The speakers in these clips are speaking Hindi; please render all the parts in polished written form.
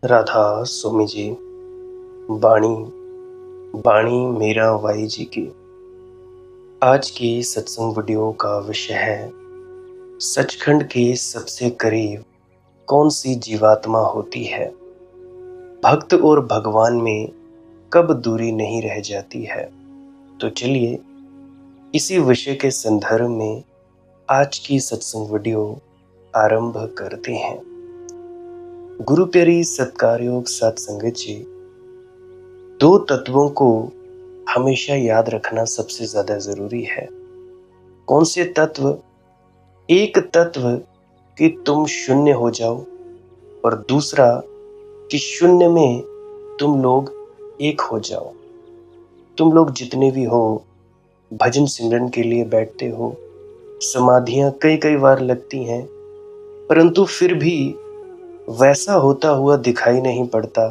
राधा स्वामी जी। वाणी वाणी मीरा बाई जी की। आज की सत्संग वीडियो का विषय है, सचखंड के सबसे करीब कौन सी जीवात्मा होती है। भक्त और भगवान में कब दूरी नहीं रह जाती है। तो चलिए इसी विषय के संदर्भ में आज की सत्संग वीडियो आरंभ करते हैं। गुरु प्यारी सत्कार योग सत्संगत जी, दो तत्वों को हमेशा याद रखना सबसे ज्यादा जरूरी है। कौन से तत्व? एक तत्व कि तुम शून्य हो जाओ, और दूसरा कि शून्य में तुम लोग एक हो जाओ। तुम लोग जितने भी हो, भजन सिमरन के लिए बैठते हो, समाधियां कई कई बार लगती हैं, परंतु फिर भी वैसा होता हुआ दिखाई नहीं पड़ता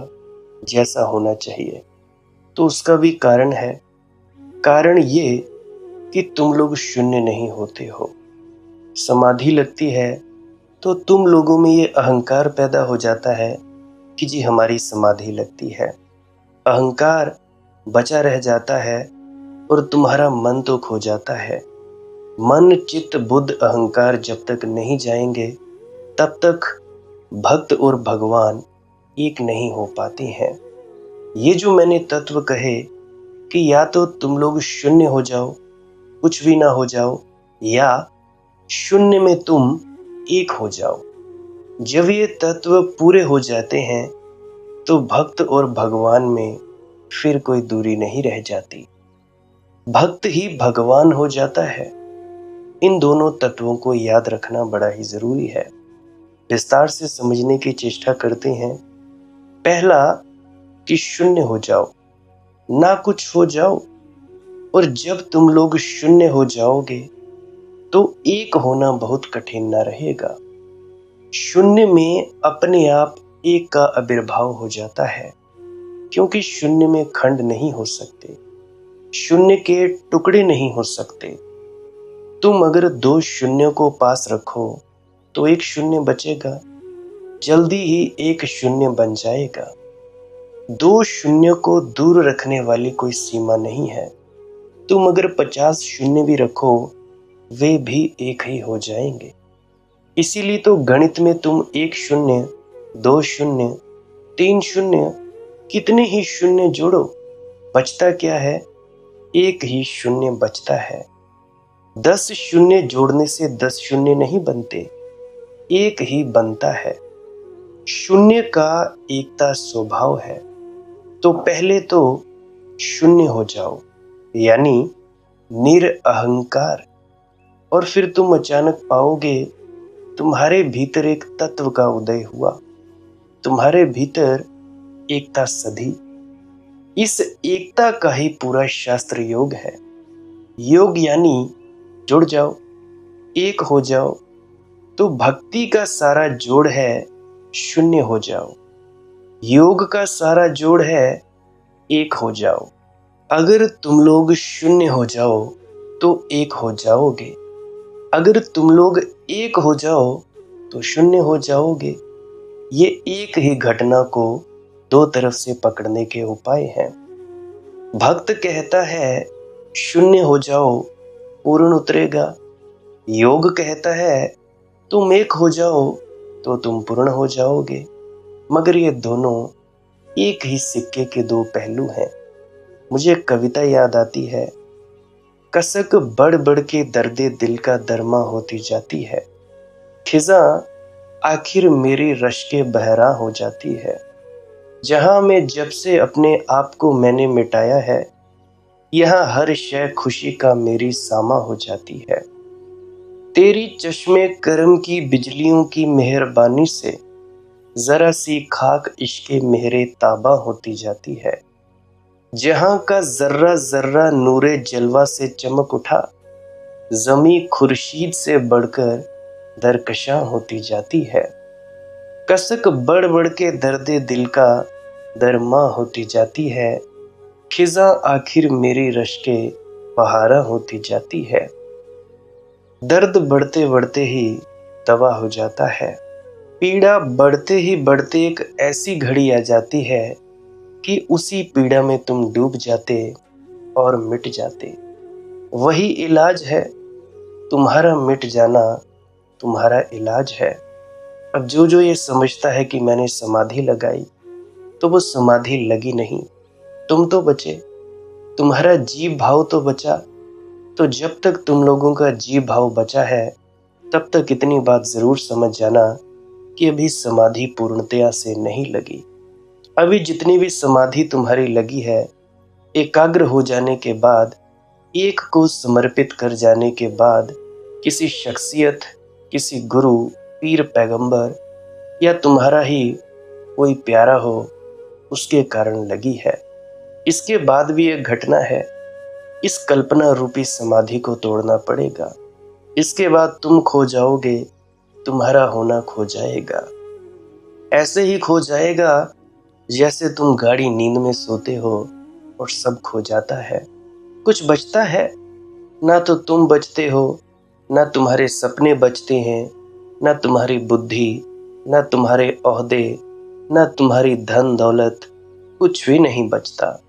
जैसा होना चाहिए। तो उसका भी कारण है। कारण ये कि तुम लोग शून्य नहीं होते हो। समाधि लगती है तो तुम लोगों में ये अहंकार पैदा हो जाता है कि जी हमारी समाधि लगती है। अहंकार बचा रह जाता है और तुम्हारा मन तो खो जाता है। मन चित्त बुद्ध अहंकार जब तक नहीं जाएंगे तब तक भक्त और भगवान एक नहीं हो पाते हैं। ये जो मैंने तत्व कहे कि या तो तुम लोग शून्य हो जाओ, कुछ भी ना हो जाओ, या शून्य में तुम एक हो जाओ। जब ये तत्व पूरे हो जाते हैं तो भक्त और भगवान में फिर कोई दूरी नहीं रह जाती। भक्त ही भगवान हो जाता है। इन दोनों तत्वों को याद रखना बड़ा ही जरूरी है। विस्तार से समझने की चेष्टा करते हैं। पहला कि शून्य हो जाओ, ना कुछ हो जाओ। और जब तुम लोग शून्य हो जाओगे तो एक होना बहुत कठिन ना रहेगा। शून्य में अपने आप एक का आविर्भाव हो जाता है, क्योंकि शून्य में खंड नहीं हो सकते, शून्य के टुकड़े नहीं हो सकते। तुम अगर दो शून्यों को पास रखो तो एक शून्य बचेगा, जल्दी ही एक शून्य बन जाएगा। दो शून्यों को दूर रखने वाली कोई सीमा नहीं है। तुम अगर 50 शून्य भी रखो, वे भी एक ही हो जाएंगे। इसीलिए तो गणित में तुम एक शून्य, दो शून्य, तीन शून्य, कितने ही शून्य जोड़ो, बचता क्या है? एक ही शून्य बचता है। 10 शून्य जोड़ने से 10 शून्य नहीं बनते, एक ही बनता है। शून्य का एकता स्वभाव है। तो पहले तो शून्य हो जाओ, यानी निरअहंकार, और फिर तुम अचानक पाओगे तुम्हारे भीतर एक तत्व का उदय हुआ। तुम्हारे भीतर एकता सधी। इस एकता का ही पूरा शास्त्र योग है। योग यानी जुड़ जाओ, एक हो जाओ। तो भक्ति का सारा जोड़ है शून्य हो जाओ। योग का सारा जोड़ है एक हो जाओ। अगर तुम लोग शून्य हो जाओ तो एक हो जाओगे। अगर तुम लोग एक हो जाओ तो शून्य हो जाओगे। ये एक ही घटना को दो तरफ से पकड़ने के उपाय हैं। भक्त कहता है शून्य हो जाओ, पूर्ण उतरेगा। योग कहता है तुम एक हो जाओ तो तुम पूर्ण हो जाओगे। मगर ये दोनों एक ही सिक्के के दो पहलू हैं। मुझे एक कविता याद आती है, कसक बढ़ बढ़ के दर्दे दिल का दरमा होती जाती है। खिजा आखिर मेरी रश के बहरा हो जाती है। जहां मैं जब से अपने आप को मैंने मिटाया है, यहाँ हर शय खुशी का मेरी सामा हो जाती है। तेरी चश्मे करम की बिजलियों की मेहरबानी से जरा सी खाक इश्के मेहरे ताबा होती जाती है। जहां का जर्रा जर्रा नूरे जलवा से चमक उठा, जमी खुर्शीद से बढ़कर दरकशां होती जाती है। कसक बढ़ बढ़ के दर्दे दिल का दरमा होती जाती है। खिजा आखिर मेरी रश के बहारा होती जाती है। दर्द बढ़ते बढ़ते ही दवा हो जाता है। पीड़ा बढ़ते ही बढ़ते एक ऐसी घड़ी आ जाती है कि उसी पीड़ा में तुम डूब जाते और मिट जाते। वही इलाज है, तुम्हारा मिट जाना तुम्हारा इलाज है। अब जो जो ये समझता है कि मैंने समाधि लगाई, तो वो समाधि लगी नहीं, तुम तो बचे, तुम्हारा जीव भाव तो बचा। तो जब तक तुम लोगों का जीव भाव बचा है, तब तक इतनी बात जरूर समझ जाना कि अभी समाधि पूर्णतया से नहीं लगी। अभी जितनी भी समाधि तुम्हारी लगी है, एकाग्र हो जाने के बाद, एक को समर्पित कर जाने के बाद, किसी शख्सियत, किसी गुरु, पीर, पैगंबर या तुम्हारा ही कोई प्यारा हो, उसके कारण लगी है। इसके बाद भी एक घटना है, इस कल्पना रूपी समाधि को तोड़ना पड़ेगा। इसके बाद तुम खो जाओगे, तुम्हारा होना खो जाएगा। ऐसे ही खो जाएगा जैसे तुम गाढ़ी नींद में सोते हो और सब खो जाता है। कुछ बचता है? ना तो तुम बचते हो, ना तुम्हारे सपने बचते हैं, ना तुम्हारी बुद्धि, ना तुम्हारे ओहदे, ना तुम्हारी धन दौलत, कुछ भी नहीं बचता।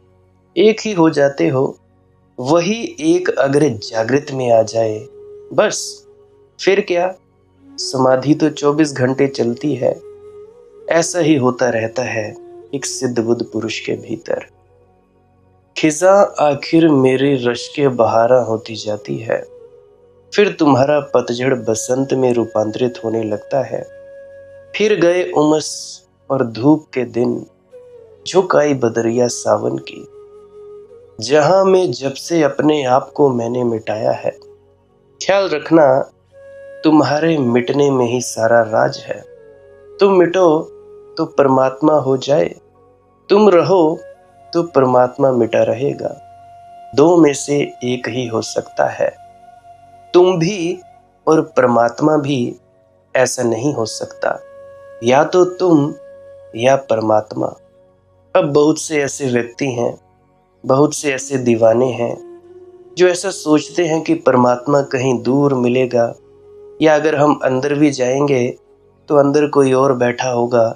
एक ही हो जाते हो। वही एक अगर जागृत में आ जाए, बस फिर क्या, समाधि तो 24 घंटे चलती है। ऐसा ही होता रहता है एक सिद्ध बुद्ध पुरुष के भीतर। खिजा आखिर मेरी रश के बहारा होती जाती है, फिर तुम्हारा पतझड़ बसंत में रूपांतरित होने लगता है। फिर गए उमस और धूप के दिन, झुक आई बदरिया सावन की, जहां में जब से अपने आप को मैंने मिटाया है। ख्याल रखना, तुम्हारे मिटने में ही सारा राज है। तुम मिटो तो परमात्मा हो जाए, तुम रहो तो परमात्मा मिटा रहेगा। दो में से एक ही हो सकता है, तुम भी और परमात्मा भी। ऐसा नहीं हो सकता, या तो तुम या परमात्मा। अब बहुत से ऐसे व्यक्ति हैं, बहुत से ऐसे दीवाने हैं जो ऐसा सोचते हैं कि परमात्मा कहीं दूर मिलेगा, या अगर हम अंदर भी जाएंगे तो अंदर कोई और बैठा होगा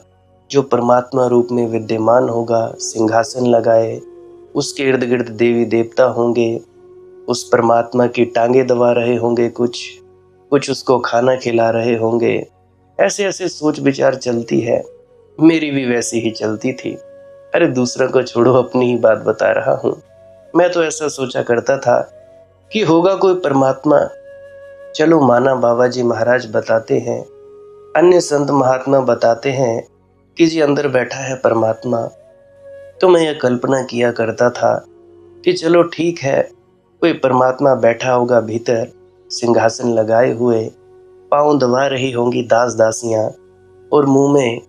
जो परमात्मा रूप में विद्यमान होगा, सिंहासन लगाए, उसके इर्द गिर्द देवी देवता होंगे, उस परमात्मा की टांगे दबा रहे होंगे, कुछ उसको खाना खिला रहे होंगे। ऐसे ऐसे सोच विचार चलती है। मेरी भी वैसी ही चलती थी। अरे दूसरों को छोड़ो, अपनी ही बात बता रहा हूँ। मैं तो ऐसा सोचा करता था कि होगा कोई परमात्मा। चलो माना बाबा जी महाराज बताते हैं, अन्य संत महात्मा बताते हैं कि जी अंदर बैठा है परमात्मा, तो मैं यह कल्पना किया करता था कि चलो ठीक है, कोई परमात्मा बैठा होगा भीतर, सिंहासन लगाए हुए, पांव दबा रही होंगी दास दासियां, और मुंह में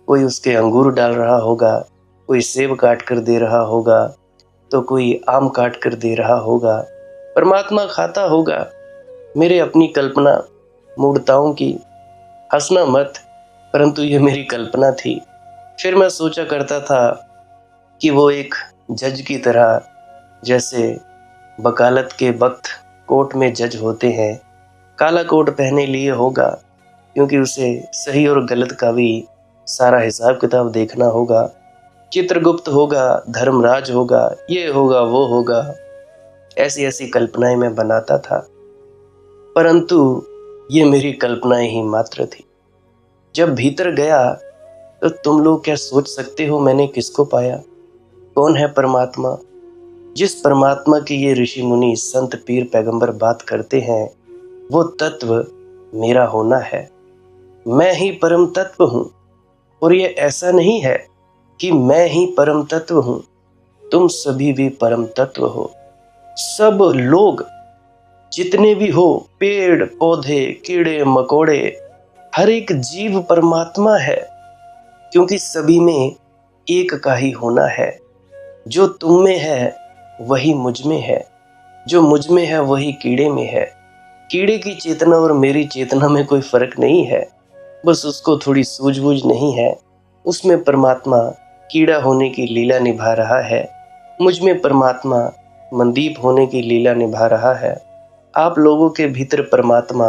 कोई उसके अंगूर डाल रहा होगा, कोई सेब काट कर दे रहा होगा, तो कोई आम काट कर दे रहा होगा, परमात्मा खाता होगा। मेरे अपनी कल्पना मूर्ताओं की, हंसना मत, परंतु ये मेरी कल्पना थी। फिर मैं सोचा करता था कि वो एक जज की तरह, जैसे वकालत के वक्त कोर्ट में जज होते हैं, काला कोट पहने लिए होगा, क्योंकि उसे सही और गलत का भी सारा हिसाब किताब देखना होगा। चित्रगुप्त होगा, धर्मराज होगा, ये होगा वो होगा। ऐसी ऐसी कल्पनाएं मैं बनाता था, परंतु ये मेरी कल्पनाएं ही मात्र थी। जब भीतर गया तो तुम लोग क्या सोच सकते हो मैंने किसको पाया? कौन है परमात्मा? जिस परमात्मा की ये ऋषि मुनि संत पीर पैगंबर बात करते हैं, वो तत्व मेरा होना है। मैं ही परम तत्व हूँ। और ये ऐसा नहीं है कि मैं ही परम तत्व हूँ, तुम सभी भी परम तत्व हो। सब लोग जितने भी हो, पेड़ पौधे कीड़े मकोड़े, हर एक जीव परमात्मा है, क्योंकि सभी में एक का ही होना है। जो तुम में है वही मुझ में है, जो मुझ में है वही कीड़े में है। कीड़े की चेतना और मेरी चेतना में कोई फर्क नहीं है, बस उसको थोड़ी सूझबूझ नहीं है। उसमें परमात्मा कीड़ा होने की लीला निभा रहा है, मुझ में परमात्मा मनदीप होने की लीला निभा रहा है। आप लोगों के भीतर परमात्मा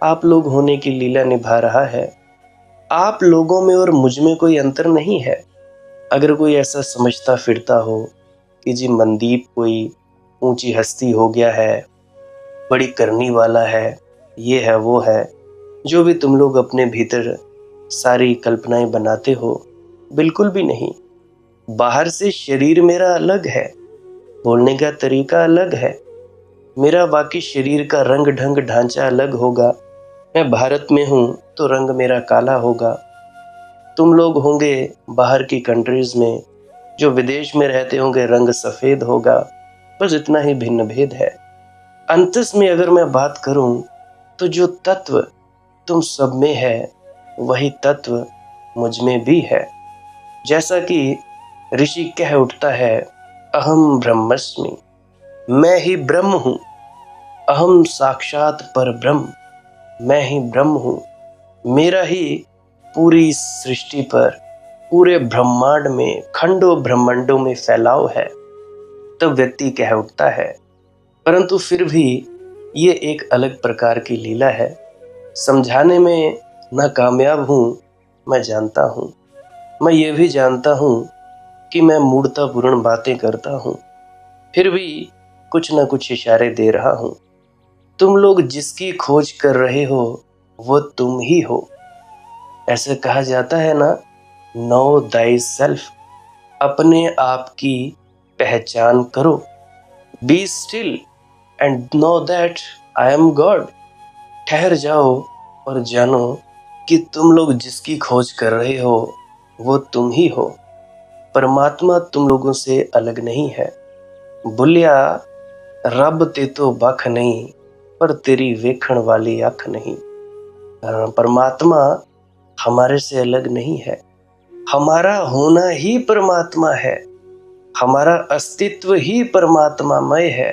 आप लोग होने की लीला निभा रहा है। आप लोगों में और मुझ में कोई अंतर नहीं है। अगर कोई ऐसा समझता फिरता हो कि जी मनदीप कोई ऊंची हस्ती हो गया है, बड़ी करनी वाला है, ये है वो है, जो भी तुम लोग अपने भीतर सारी कल्पनाएं बनाते हो, बिल्कुल भी नहीं। बाहर से शरीर मेरा अलग है, बोलने का तरीका अलग है, मेरा बाकी शरीर का रंग ढंग ढांचा अलग होगा। मैं भारत में हूँ तो रंग मेरा काला होगा, तुम लोग होंगे बाहर की कंट्रीज में, जो विदेश में रहते होंगे रंग सफ़ेद होगा। बस इतना ही भिन्न भेद है। अंतस में अगर मैं बात करूं तो जो तत्व तुम सब में है वही तत्व मुझ में भी है। जैसा कि ऋषि कह उठता है, अहम ब्रह्मस्मि, मैं ही ब्रह्म हूँ। अहम साक्षात पर ब्रह्म, मैं ही ब्रह्म हूँ। मेरा ही पूरी सृष्टि पर, पूरे ब्रह्मांड में, खंडों ब्रह्मांडों में फैलाव है। तब व्यक्ति कह उठता है। परंतु फिर भी ये एक अलग प्रकार की लीला है। समझाने में नाकामयाब हूँ, मैं जानता हूँ। मैं ये भी जानता हूँ कि मैं मूर्खतापूर्ण बातें करता हूँ, फिर भी कुछ न कुछ इशारे दे रहा हूँ। तुम लोग जिसकी खोज कर रहे हो वो तुम ही हो। ऐसे कहा जाता है ना, नो दाई सेल्फ, अपने आप की पहचान करो। Be still and know that I am God. ठहर जाओ और जानो कि तुम लोग जिसकी खोज कर रहे हो वो तुम ही हो। परमात्मा तुम लोगों से अलग नहीं है। बुलिया रब ते तो बख नहीं, पर तेरी वेखण वाली अख नहीं। परमात्मा हमारे से अलग नहीं है। हमारा होना ही परमात्मा है, हमारा अस्तित्व ही परमात्मामय है।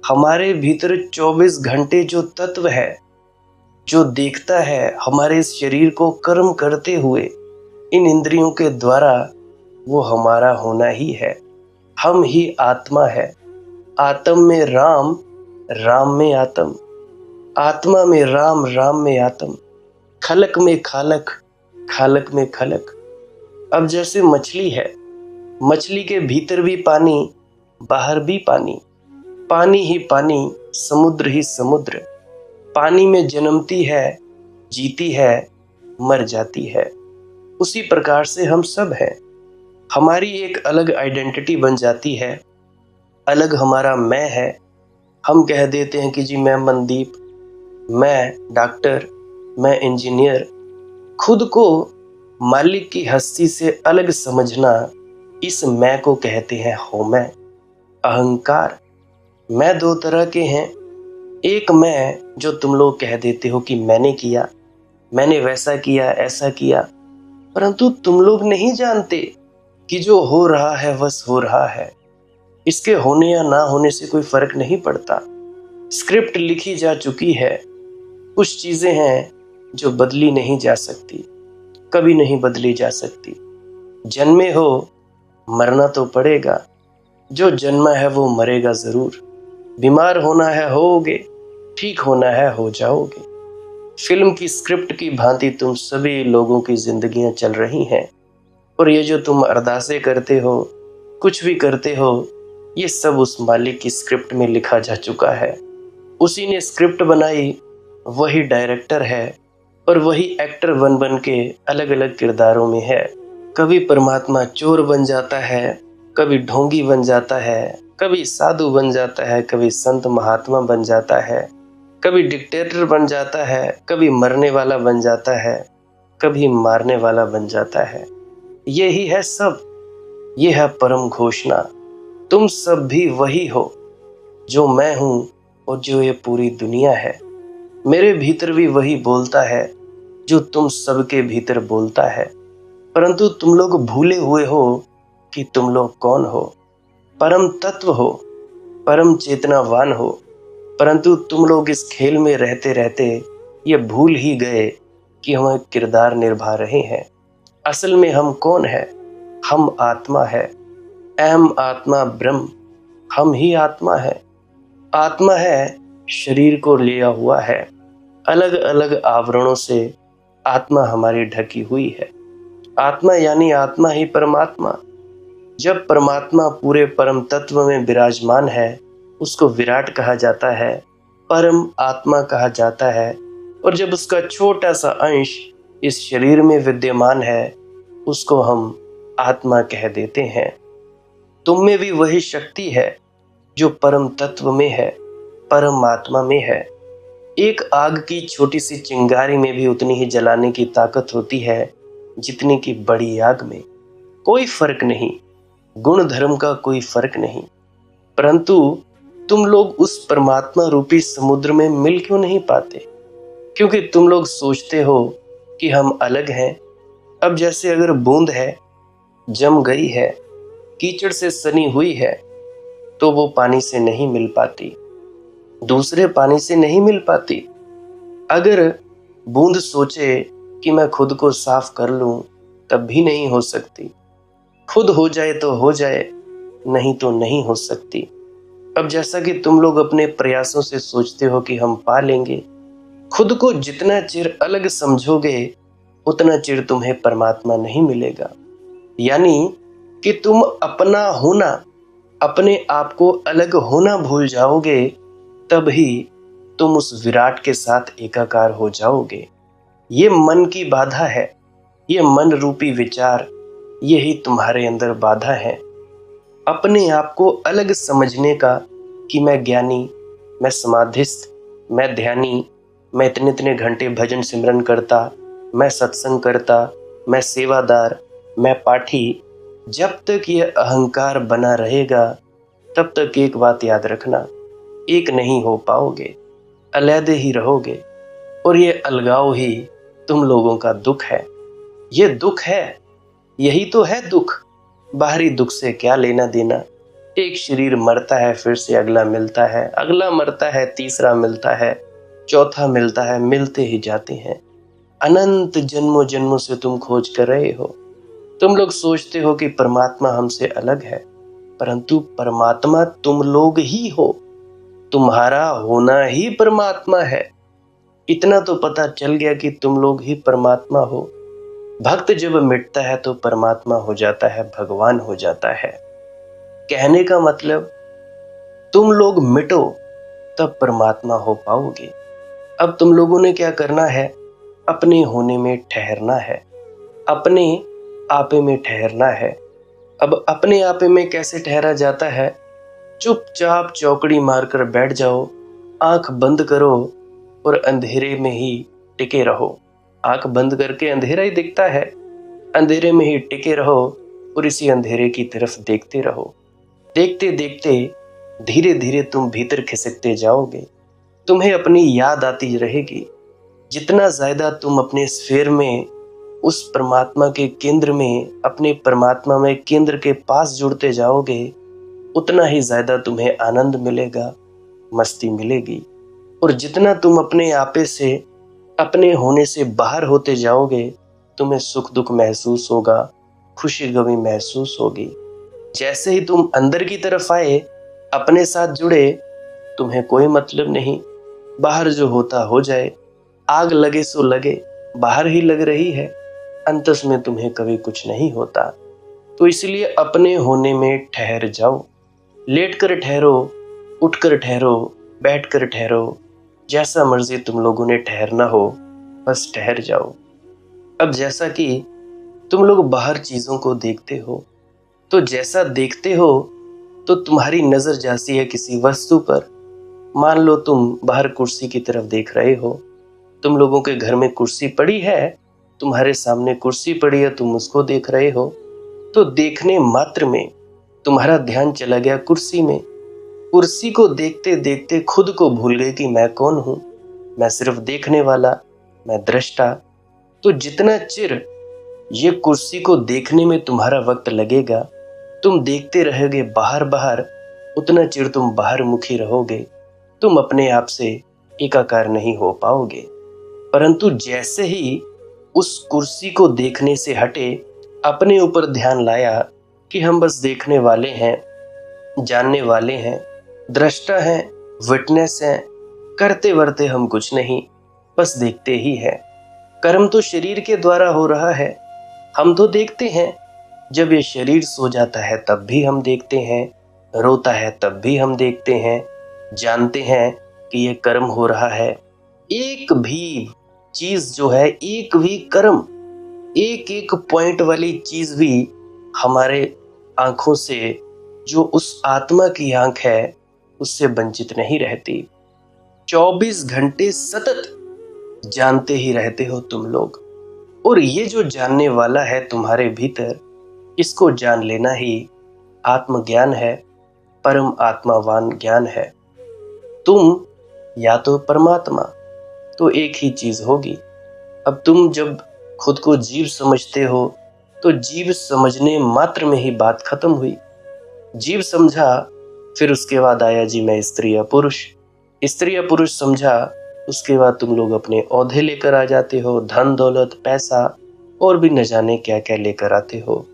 हमारे भीतर 24 घंटे जो तत्व है, जो देखता है हमारे इस शरीर को कर्म करते हुए इन इंद्रियों के द्वारा, वो हमारा होना ही है। हम ही आत्मा है। आत्म में राम, राम में आत्म, आत्मा में राम, राम में आत्म, खलक में खालक, खालक में खलक। अब जैसे मछली है, मछली के भीतर भी पानी, बाहर भी पानी, पानी ही पानी, समुद्र ही समुद्र। पानी में जन्मती है, जीती है, मर जाती है। उसी प्रकार से हम सब हैं। हमारी एक अलग आइडेंटिटी बन जाती है, अलग हमारा मैं है। हम कह देते हैं कि जी मैं मनदीप, मैं डॉक्टर, मैं इंजीनियर। खुद को मालिक की हस्ती से अलग समझना, इस मैं को कहते हैं हो मैं, अहंकार। मैं दो तरह के हैं। एक मैं जो तुम लोग कह देते हो कि मैंने किया, मैंने वैसा किया, ऐसा किया, परंतु तुम लोग नहीं जानते कि जो हो रहा है बस हो रहा है। इसके होने या ना होने से कोई फर्क नहीं पड़ता। स्क्रिप्ट लिखी जा चुकी है। कुछ चीजें हैं जो बदली नहीं जा सकती, कभी नहीं बदली जा सकती। जन्मे हो, मरना तो पड़ेगा। जो जन्मा है वो मरेगा जरूर। बीमार होना है होगे, ठीक होना है हो जाओगे। फिल्म की स्क्रिप्ट की भांति तुम सभी लोगों की जिंदगियां चल रही हैं। और ये जो तुम अरदासें करते हो, कुछ भी करते हो, ये सब उस मालिक की स्क्रिप्ट में लिखा जा चुका है। उसी ने स्क्रिप्ट बनाई, वही डायरेक्टर है और वही एक्टर बन बन के अलग अलग किरदारों में है। कभी परमात्मा चोर बन जाता है, कभी ढोंगी बन जाता है, कभी साधु बन जाता है, कभी संत महात्मा बन जाता है, कभी डिक्टेटर बन जाता है, कभी मरने वाला बन जाता है, कभी मारने वाला बन जाता है। यही है सब, ये है परम घोषणा। तुम सब भी वही हो जो मैं हूं और जो ये पूरी दुनिया है। मेरे भीतर भी वही बोलता है जो तुम सबके भीतर बोलता है। परंतु तुम लोग भूले हुए हो कि तुम लोग कौन हो। परम तत्व हो, परम चेतनावान हो, परंतु तुम लोग इस खेल में रहते रहते ये भूल ही गए कि हम एक किरदार निभा रहे हैं। असल में हम कौन है? हम आत्मा है। अहम आत्मा ब्रह्म, हम ही आत्मा है। आत्मा है, शरीर को लिया हुआ है, अलग अलग आवरणों से आत्मा हमारी ढकी हुई है। आत्मा यानी आत्मा ही परमात्मा। जब परमात्मा पूरे परम तत्व में विराजमान है, उसको विराट कहा जाता है, परम आत्मा कहा जाता है। और जब उसका छोटा सा अंश इस शरीर में विद्यमान है, उसको हम आत्मा कह देते हैं। तुम में भी वही शक्ति है जो परम तत्व में है, परम आत्मा में है। एक आग की छोटी सी चिंगारी में भी उतनी ही जलाने की ताकत होती है जितनी कि बड़ी आग में। कोई फर्क नहीं, गुण धर्म का कोई फर्क नहीं। परंतु तुम लोग उस परमात्मा रूपी समुद्र में मिल क्यों नहीं पाते? क्योंकि तुम लोग सोचते हो कि हम अलग हैं। अब जैसे अगर बूंद है, जम गई है, कीचड़ से सनी हुई है, तो वो पानी से नहीं मिल पाती, दूसरे पानी से नहीं मिल पाती। अगर बूंद सोचे कि मैं खुद को साफ कर लूं, तब भी नहीं हो सकती। खुद हो जाए तो हो जाए, नहीं तो नहीं हो सकती। अब जैसा कि तुम लोग अपने प्रयासों से सोचते हो कि हम पा लेंगे, खुद को जितना चिर अलग समझोगे उतना चिर तुम्हें परमात्मा नहीं मिलेगा। यानी कि तुम अपना होना, अपने आप को अलग होना भूल जाओगे, तब ही तुम उस विराट के साथ एकाकार हो जाओगे। ये मन की बाधा है, ये मन रूपी विचार, यही तुम्हारे अंदर बाधा है। अपने आप को अलग समझने का कि मैं ज्ञानी, मैं समाधिस्थ, मैं ध्यानी, मैं इतने इतने घंटे भजन सिमरन करता, मैं सत्संग करता, मैं सेवादार, मैं पाठी। जब तक ये अहंकार बना रहेगा, तब तक एक बात याद रखना, एक नहीं हो पाओगे, अलग ही रहोगे। और ये अलगाव ही तुम लोगों का दुख है। ये दुख है, यही तो है दुख। बाहरी दुख से क्या लेना देना। एक शरीर मरता है, फिर से अगला मिलता है, अगला मरता है, तीसरा मिलता है, चौथा मिलता है, मिलते ही जाते हैं। अनंत जन्मों जन्मों से तुम खोज कर रहे हो। तुम लोग सोचते हो कि परमात्मा हमसे अलग है, परंतु परमात्मा तुम लोग ही हो। तुम्हारा होना ही परमात्मा है। इतना तो पता चल गया कि तुम लोग ही परमात्मा हो। भक्त जब मिटता है तो परमात्मा हो जाता है, भगवान हो जाता है। कहने का मतलब, तुम लोग मिटो तब परमात्मा हो पाओगे। अब तुम लोगों ने क्या करना है? अपने होने में ठहरना है, अपने आपे में ठहरना है। अब अपने आपे में कैसे ठहरा जाता है? चुपचाप चौकड़ी मारकर बैठ जाओ, आंख बंद करो और अंधेरे में ही टिके रहो। आंख बंद करके अंधेरा ही दिखता है, अंधेरे में ही टिके रहो और इसी अंधेरे की तरफ देखते रहो। देखते देखते धीरे धीरे तुम भीतर खिसकते जाओगे। तुम्हें अपनी याद आती रहेगी। जितना ज्यादा तुम अपने स्फीयर में, उस परमात्मा के केंद्र में, अपने परमात्मा में केंद्र के पास जुड़ते जाओगे, उतना ही ज्यादा तुम्हें आनंद मिलेगा, मस्ती मिलेगी। और जितना तुम अपने आपे से, अपने होने से बाहर होते जाओगे, तुम्हें सुख दुख महसूस होगा, खुशी गमी महसूस होगी। जैसे ही तुम अंदर की तरफ आए, अपने साथ जुड़े, तुम्हें कोई मतलब नहीं, बाहर जो होता हो जाए। आग लगे सो लगे, बाहर ही लग रही है, अंतस में तुम्हें कभी कुछ नहीं होता। तो इसलिए अपने होने में ठहर जाओ। लेटकर ठहरो, उठकर ठहरो, बैठकर ठहरो, जैसा मर्जी तुम लोगों ने ठहरना हो, बस ठहर जाओ। अब जैसा कि तुम लोग बाहर चीजों को देखते हो, तो जैसा देखते हो तो तुम्हारी नजर जाती है किसी वस्तु पर। मान लो तुम बाहर कुर्सी की तरफ देख रहे हो, तुम लोगों के घर में कुर्सी पड़ी है, तुम्हारे सामने कुर्सी पड़ी है, तुम उसको देख रहे हो। तो देखने मात्र में तुम्हारा ध्यान चला गया कुर्सी में। कुर्सी को देखते देखते खुद को भूल गए कि मैं कौन हूं। मैं सिर्फ देखने वाला, मैं दृष्टा। तो जितना चिर ये कुर्सी को देखने में तुम्हारा वक्त लगेगा, तुम देखते रहोगे बाहर बाहर, उतना चिर तुम बाहर मुखी रहोगे। तुम अपने आप से एकाकार नहीं हो पाओगे। परंतु जैसे ही उस कुर्सी को देखने से हटे, अपने ऊपर ध्यान लाया कि हम बस देखने वाले हैं, जानने वाले हैं, दृष्टा हैं, विटनेस हैं, करते वर्ते हम कुछ नहीं, बस देखते ही हैं। कर्म तो शरीर के द्वारा हो रहा है। हम तो देखते हैं, जब ये शरीर सो जाता है तब भी हम देखते हैं, रोता है तब भी हम देखते हैं, जानते हैं कि ये कर्म हो रहा है। एक भी चीज जो है, एक भी कर्म, एक एक पॉइंट वाली चीज भी हमारे आंखों से, जो उस आत्मा की आंख है, उससे वंचित नहीं रहती। 24 घंटे सतत जानते ही रहते हो तुम लोग। और ये जो जानने वाला है तुम्हारे भीतर, इसको जान लेना ही आत्मज्ञान है, परम आत्मावान ज्ञान है। तुम या तो परमात्मा, तो एक ही चीज होगी। अब तुम जब खुद को जीव समझते हो, तो जीव समझने मात्र में ही बात खत्म हुई। जीव समझा, फिर उसके बाद आया जी मैं स्त्री या पुरुष। स्त्री या पुरुष समझा, उसके बाद तुम लोग अपने औहदे लेकर आ जाते हो, धन दौलत पैसा और भी न जाने क्या क्या लेकर आते हो।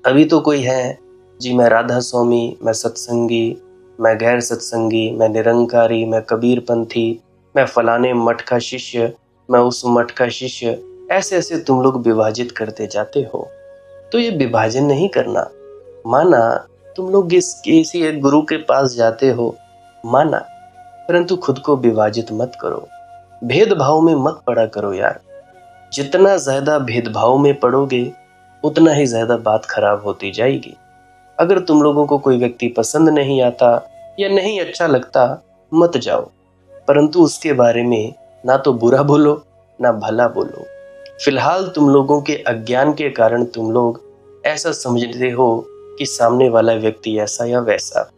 अभी तो कोई है जी मैं राधा स्वामी, मैं सत्संगी, मैं गैर सत्संगी, मैं निरंकारी, मैं कबीर पंथी, मैं फलाने मठ का शिष्य, मैं उस मठ का शिष्य। ऐसे ऐसे तुम लोग विभाजित करते जाते हो। तो ये विभाजन नहीं करना। माना तुम लोग किसी एक गुरु के पास जाते हो, माना, परंतु खुद को विभाजित मत करो, भेदभाव में मत पड़ा करो यार। जितना ज्यादा भेदभाव में पड़ोगे, उतना ही ज्यादा बात खराब होती जाएगी। अगर तुम लोगों को कोई व्यक्ति पसंद नहीं आता या नहीं अच्छा लगता, मत जाओ, परंतु उसके बारे में ना तो बुरा बोलो ना भला बोलो। फिलहाल तुम लोगों के अज्ञान के कारण तुम लोग ऐसा समझते हो कि सामने वाला व्यक्ति ऐसा या वैसा।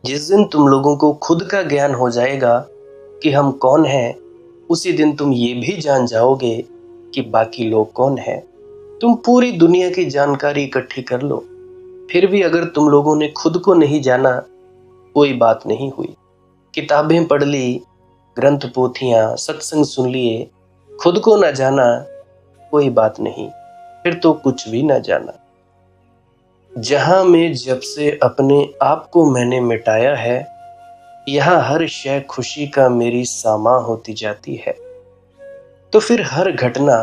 जिस दिन तुम लोगों को खुद का ज्ञान हो जाएगा कि हम कौन हैं, उसी दिन तुम ये भी जान जाओगे कि बाकी लोग कौन हैं। तुम पूरी दुनिया की जानकारी इकट्ठी कर लो, फिर भी अगर तुम लोगों ने खुद को नहीं जाना, कोई बात नहीं हुई। किताबें पढ़ ली, ग्रंथ पोथियां सत्संग सुन लिए, खुद को ना जाना, कोई बात नहीं, फिर तो कुछ भी ना जाना। जहां में जब से अपने आप को मैंने मिटाया है, यहाँ हर शय खुशी का मेरी सामा होती जाती है। तो फिर हर घटना,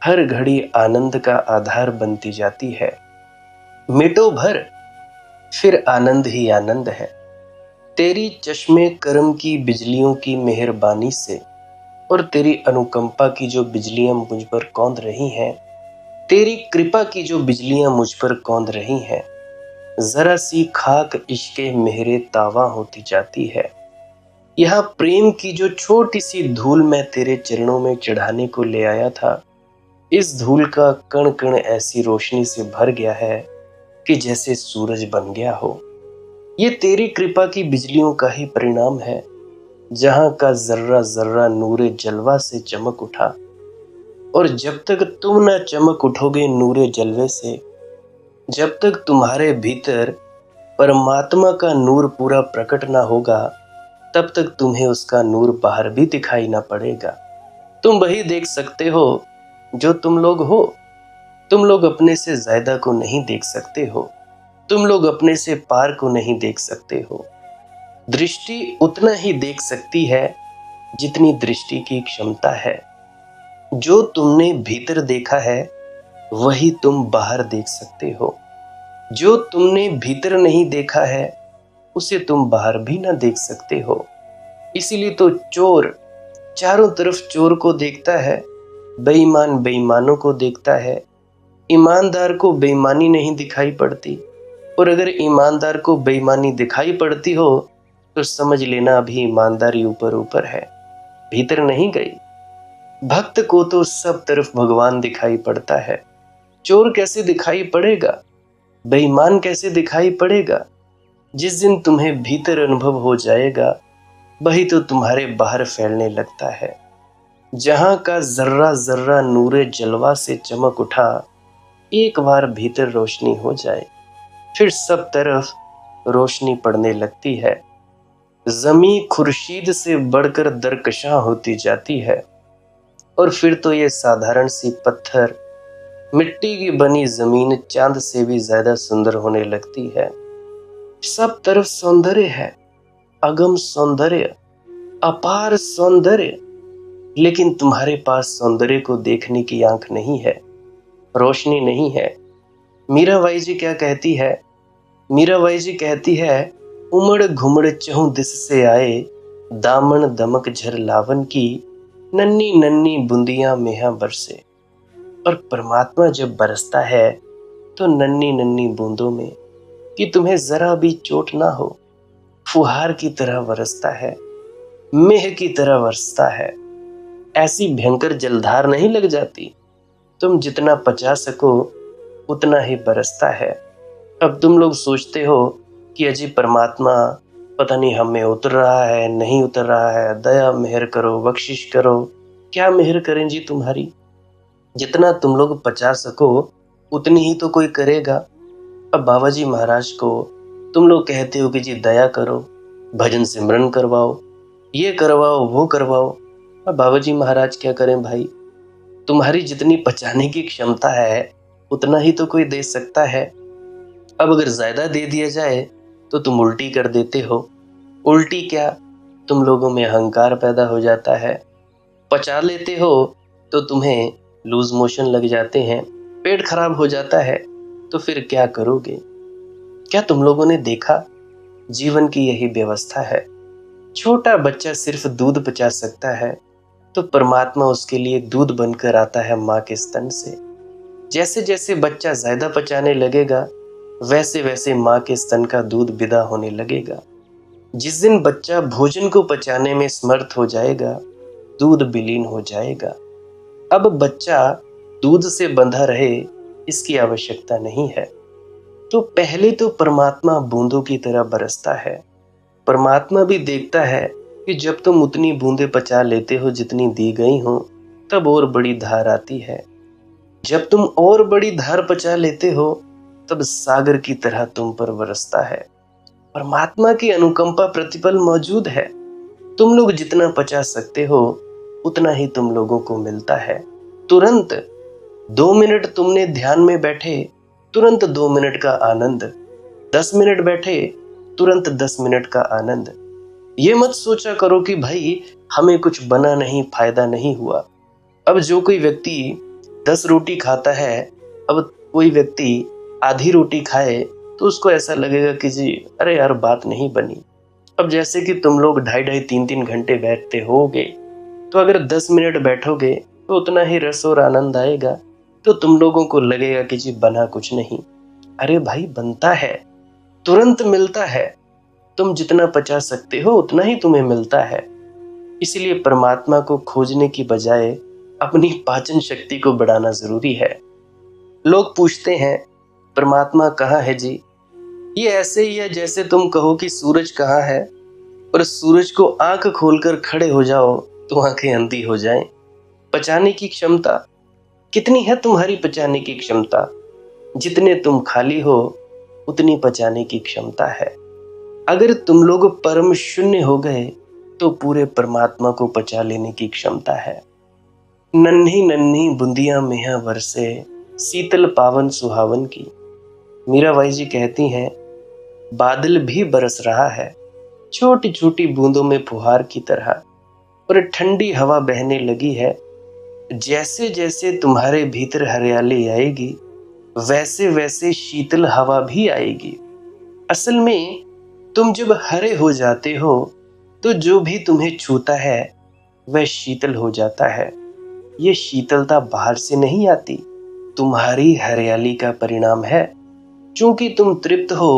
हर घड़ी आनंद का आधार बनती जाती है। मिटो भर, फिर आनंद ही आनंद है। तेरी चश्मे करम की बिजलियों की मेहरबानी से और तेरी अनुकंपा की जो बिजलियां मुझ पर कौंध रही हैं, तेरी कृपा की जो बिजलियां मुझ पर कौंध रही हैं, जरा सी खाक इश्के मेहरे तावा होती जाती है। यहाँ प्रेम की जो छोटी सी धूल मैं तेरे चरणों में चढ़ाने को ले आया था, इस धूल का कण कण ऐसी रोशनी से भर गया है कि जैसे सूरज बन गया हो। ये तेरी कृपा की बिजलियों का ही परिणाम है, जहां का जर्रा जर्रा नूरे जलवा से चमक उठा। और जब तक तुम ना चमक उठोगे नूरे जलवे से, जब तक तुम्हारे भीतर परमात्मा का नूर पूरा प्रकट ना होगा, तब तक तुम्हें उसका नूर बाहर भी दिखाई ना पड़ेगा। तुम वही देख सकते हो जो तुम लोग हो। तुम लोग अपने से ज्यादा को नहीं देख सकते हो, तुम लोग अपने से पार को नहीं देख सकते हो। दृष्टि उतना ही देख सकती है जितनी दृष्टि की क्षमता है। जो तुमने भीतर देखा है, वही तुम बाहर देख सकते हो। जो तुमने भीतर नहीं देखा है, उसे तुम बाहर भी ना देख सकते हो। इसीलिए तो चोर चारों तरफ चोर को देखता है, बेईमान बेईमानों को देखता है, ईमानदार को बेईमानी नहीं दिखाई पड़ती। और अगर ईमानदार को बेईमानी दिखाई पड़ती हो, तो समझ लेना अभी ईमानदारी ऊपर ऊपर है, भीतर नहीं गई। भक्त को तो सब तरफ भगवान दिखाई पड़ता है। चोर कैसे दिखाई पड़ेगा, बेईमान कैसे दिखाई पड़ेगा? जिस दिन तुम्हें भीतर अनुभव हो जाएगा, वही तो तुम्हारे बाहर फैलने लगता है। जहां का जर्रा जर्रा नूरे जलवा से चमक उठा, एक बार भीतर रोशनी हो जाए, फिर सब तरफ रोशनी पड़ने लगती है। जमी खुर्शीद से बढ़कर दरकशां होती जाती है। और फिर तो ये साधारण सी पत्थर, मिट्टी की बनी जमीन चांद से भी ज्यादा सुंदर होने लगती है। सब तरफ सौंदर्य है, अगम सौंदर्य, अपार सौंदर्य। लेकिन तुम्हारे पास सौंदर्य को देखने की आंख नहीं है, रोशनी नहीं है। मीराबाई जी क्या कहती है? मीराबाई जी कहती है, उमड़ घुमड़ चहुं दिस से आए, दामन दमक झर लावन की, नन्ही नन्ही बूंदियां मेहा बरसे। और परमात्मा जब बरसता है तो नन्ही नन्ही बूंदों में, कि तुम्हें जरा भी चोट ना हो, फुहार की तरह बरसता है, मेह की तरह बरसता है। ऐसी भयंकर जलधार नहीं लग जाती, तुम जितना पचा सको उतना ही बरसता है। अब तुम लोग सोचते हो कि अजी परमात्मा पता नहीं हम में उतर रहा है, नहीं उतर रहा है, दया मेहर करो, बख्शिश करो। क्या मेहर करें जी तुम्हारी? जितना तुम लोग पचा सको उतनी ही तो कोई करेगा। अब बाबा जी महाराज को तुम लोग कहते हो कि जी दया करो, भजन सिमरन करवाओ, ये करवाओ, वो करवाओ। अब बाबा जी महाराज क्या करें भाई? तुम्हारी जितनी पचाने की क्षमता है उतना ही तो कोई दे सकता है। अब अगर ज्यादा दे दिया जाए तो तुम उल्टी कर देते हो। उल्टी क्या, तुम लोगों में अहंकार पैदा हो जाता है। पचा लेते हो तो तुम्हें लूज मोशन लग जाते हैं, पेट खराब हो जाता है। तो फिर क्या करोगे? क्या तुम लोगों ने देखा? जीवन की यही व्यवस्था है। छोटा बच्चा सिर्फ दूध पचा सकता है तो परमात्मा उसके लिए दूध बनकर आता है माँ के स्तन से। जैसे जैसे बच्चा ज्यादा पचाने लगेगा वैसे वैसे माँ के स्तन का दूध विदा होने लगेगा। जिस दिन बच्चा भोजन को पचाने में समर्थ हो जाएगा, दूध विलीन हो जाएगा। अब बच्चा दूध से बंधा रहे इसकी आवश्यकता नहीं है। तो पहले तो परमात्मा बूंदों की तरह बरसता है। परमात्मा भी देखता है कि जब तुम उतनी बूंदें पचा लेते हो जितनी दी गई हो, तब और बड़ी धार आती है। जब तुम और बड़ी धार पचा लेते हो तब सागर की तरह तुम पर बरसता है। परमात्मा की अनुकंपा प्रतिपल मौजूद है। तुम लोग जितना पचा सकते हो उतना ही तुम लोगों को मिलता है। तुरंत 2 मिनट तुमने ध्यान में बैठे, तुरंत 2 मिनट का आनंद। 10 मिनट बैठे, तुरंत 10 मिनट का आनंद। ये मत सोचा करो कि भाई हमें कुछ बना नहीं, फायदा नहीं हुआ। अब जो कोई व्यक्ति 10 रोटी खाता है, अब कोई व्यक्ति आधी रोटी खाए तो उसको ऐसा लगेगा कि जी अरे यार बात नहीं बनी। अब जैसे कि तुम लोग 2.5-3 घंटे बैठते होगे, तो अगर 10 मिनट बैठोगे तो उतना ही रस और आनंद आएगा। तो तुम लोगों को लगेगा कि जी बना कुछ नहीं। अरे भाई बनता है, तुरंत मिलता है। तुम जितना पचा सकते हो उतना ही तुम्हें मिलता है। इसलिए परमात्मा को खोजने की बजाय अपनी पाचन शक्ति को बढ़ाना जरूरी है। लोग पूछते हैं परमात्मा कहाँ है जी? ये ऐसे ही है जैसे तुम कहो कि सूरज कहाँ है और सूरज को आंख खोलकर खड़े हो जाओ तो आंखें अंधी हो जाएं। पचाने की क्षमता कितनी है तुम्हारी? पचाने की क्षमता जितने तुम खाली हो उतनी पचाने की क्षमता है। अगर तुम लोग परम शून्य हो गए तो पूरे परमात्मा को पचा लेने की क्षमता है। नन्ही नन्ही बूंदियां मेहा बरसे, शीतल पावन सुहावन की। मीराबाई जी कहती हैं, बादल भी बरस रहा है छोटी छोटी बूंदों में फुहार की तरह, और ठंडी हवा बहने लगी है। जैसे जैसे तुम्हारे भीतर हरियाली आएगी वैसे वैसे शीतल हवा भी आएगी। असल में तुम जब हरे हो जाते हो तो जो भी तुम्हें छूता है वह शीतल हो जाता है। ये शीतलता बाहर से नहीं आती, तुम्हारी हरियाली का परिणाम है। चूंकि तुम तृप्त हो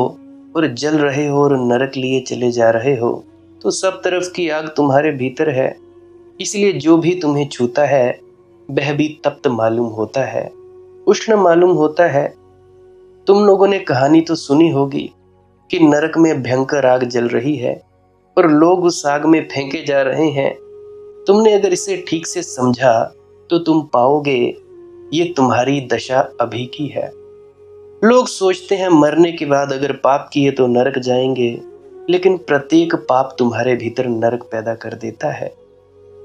और जल रहे हो और नरक लिए चले जा रहे हो, तो सब तरफ की आग तुम्हारे भीतर है। इसलिए जो भी तुम्हें छूता है वह भी तप्त मालूम होता है, उष्ण मालूम होता है। तुम लोगों ने कहानी तो सुनी होगी कि नरक में भयंकर आग जल रही है और लोग उस आग में फेंके जा रहे हैं। तुमने अगर इसे ठीक से समझा तो तुम पाओगे ये तुम्हारी दशा अभी की है। लोग सोचते हैं मरने के बाद अगर पाप किए तो नरक जाएंगे, लेकिन प्रत्येक पाप तुम्हारे भीतर नरक पैदा कर देता है।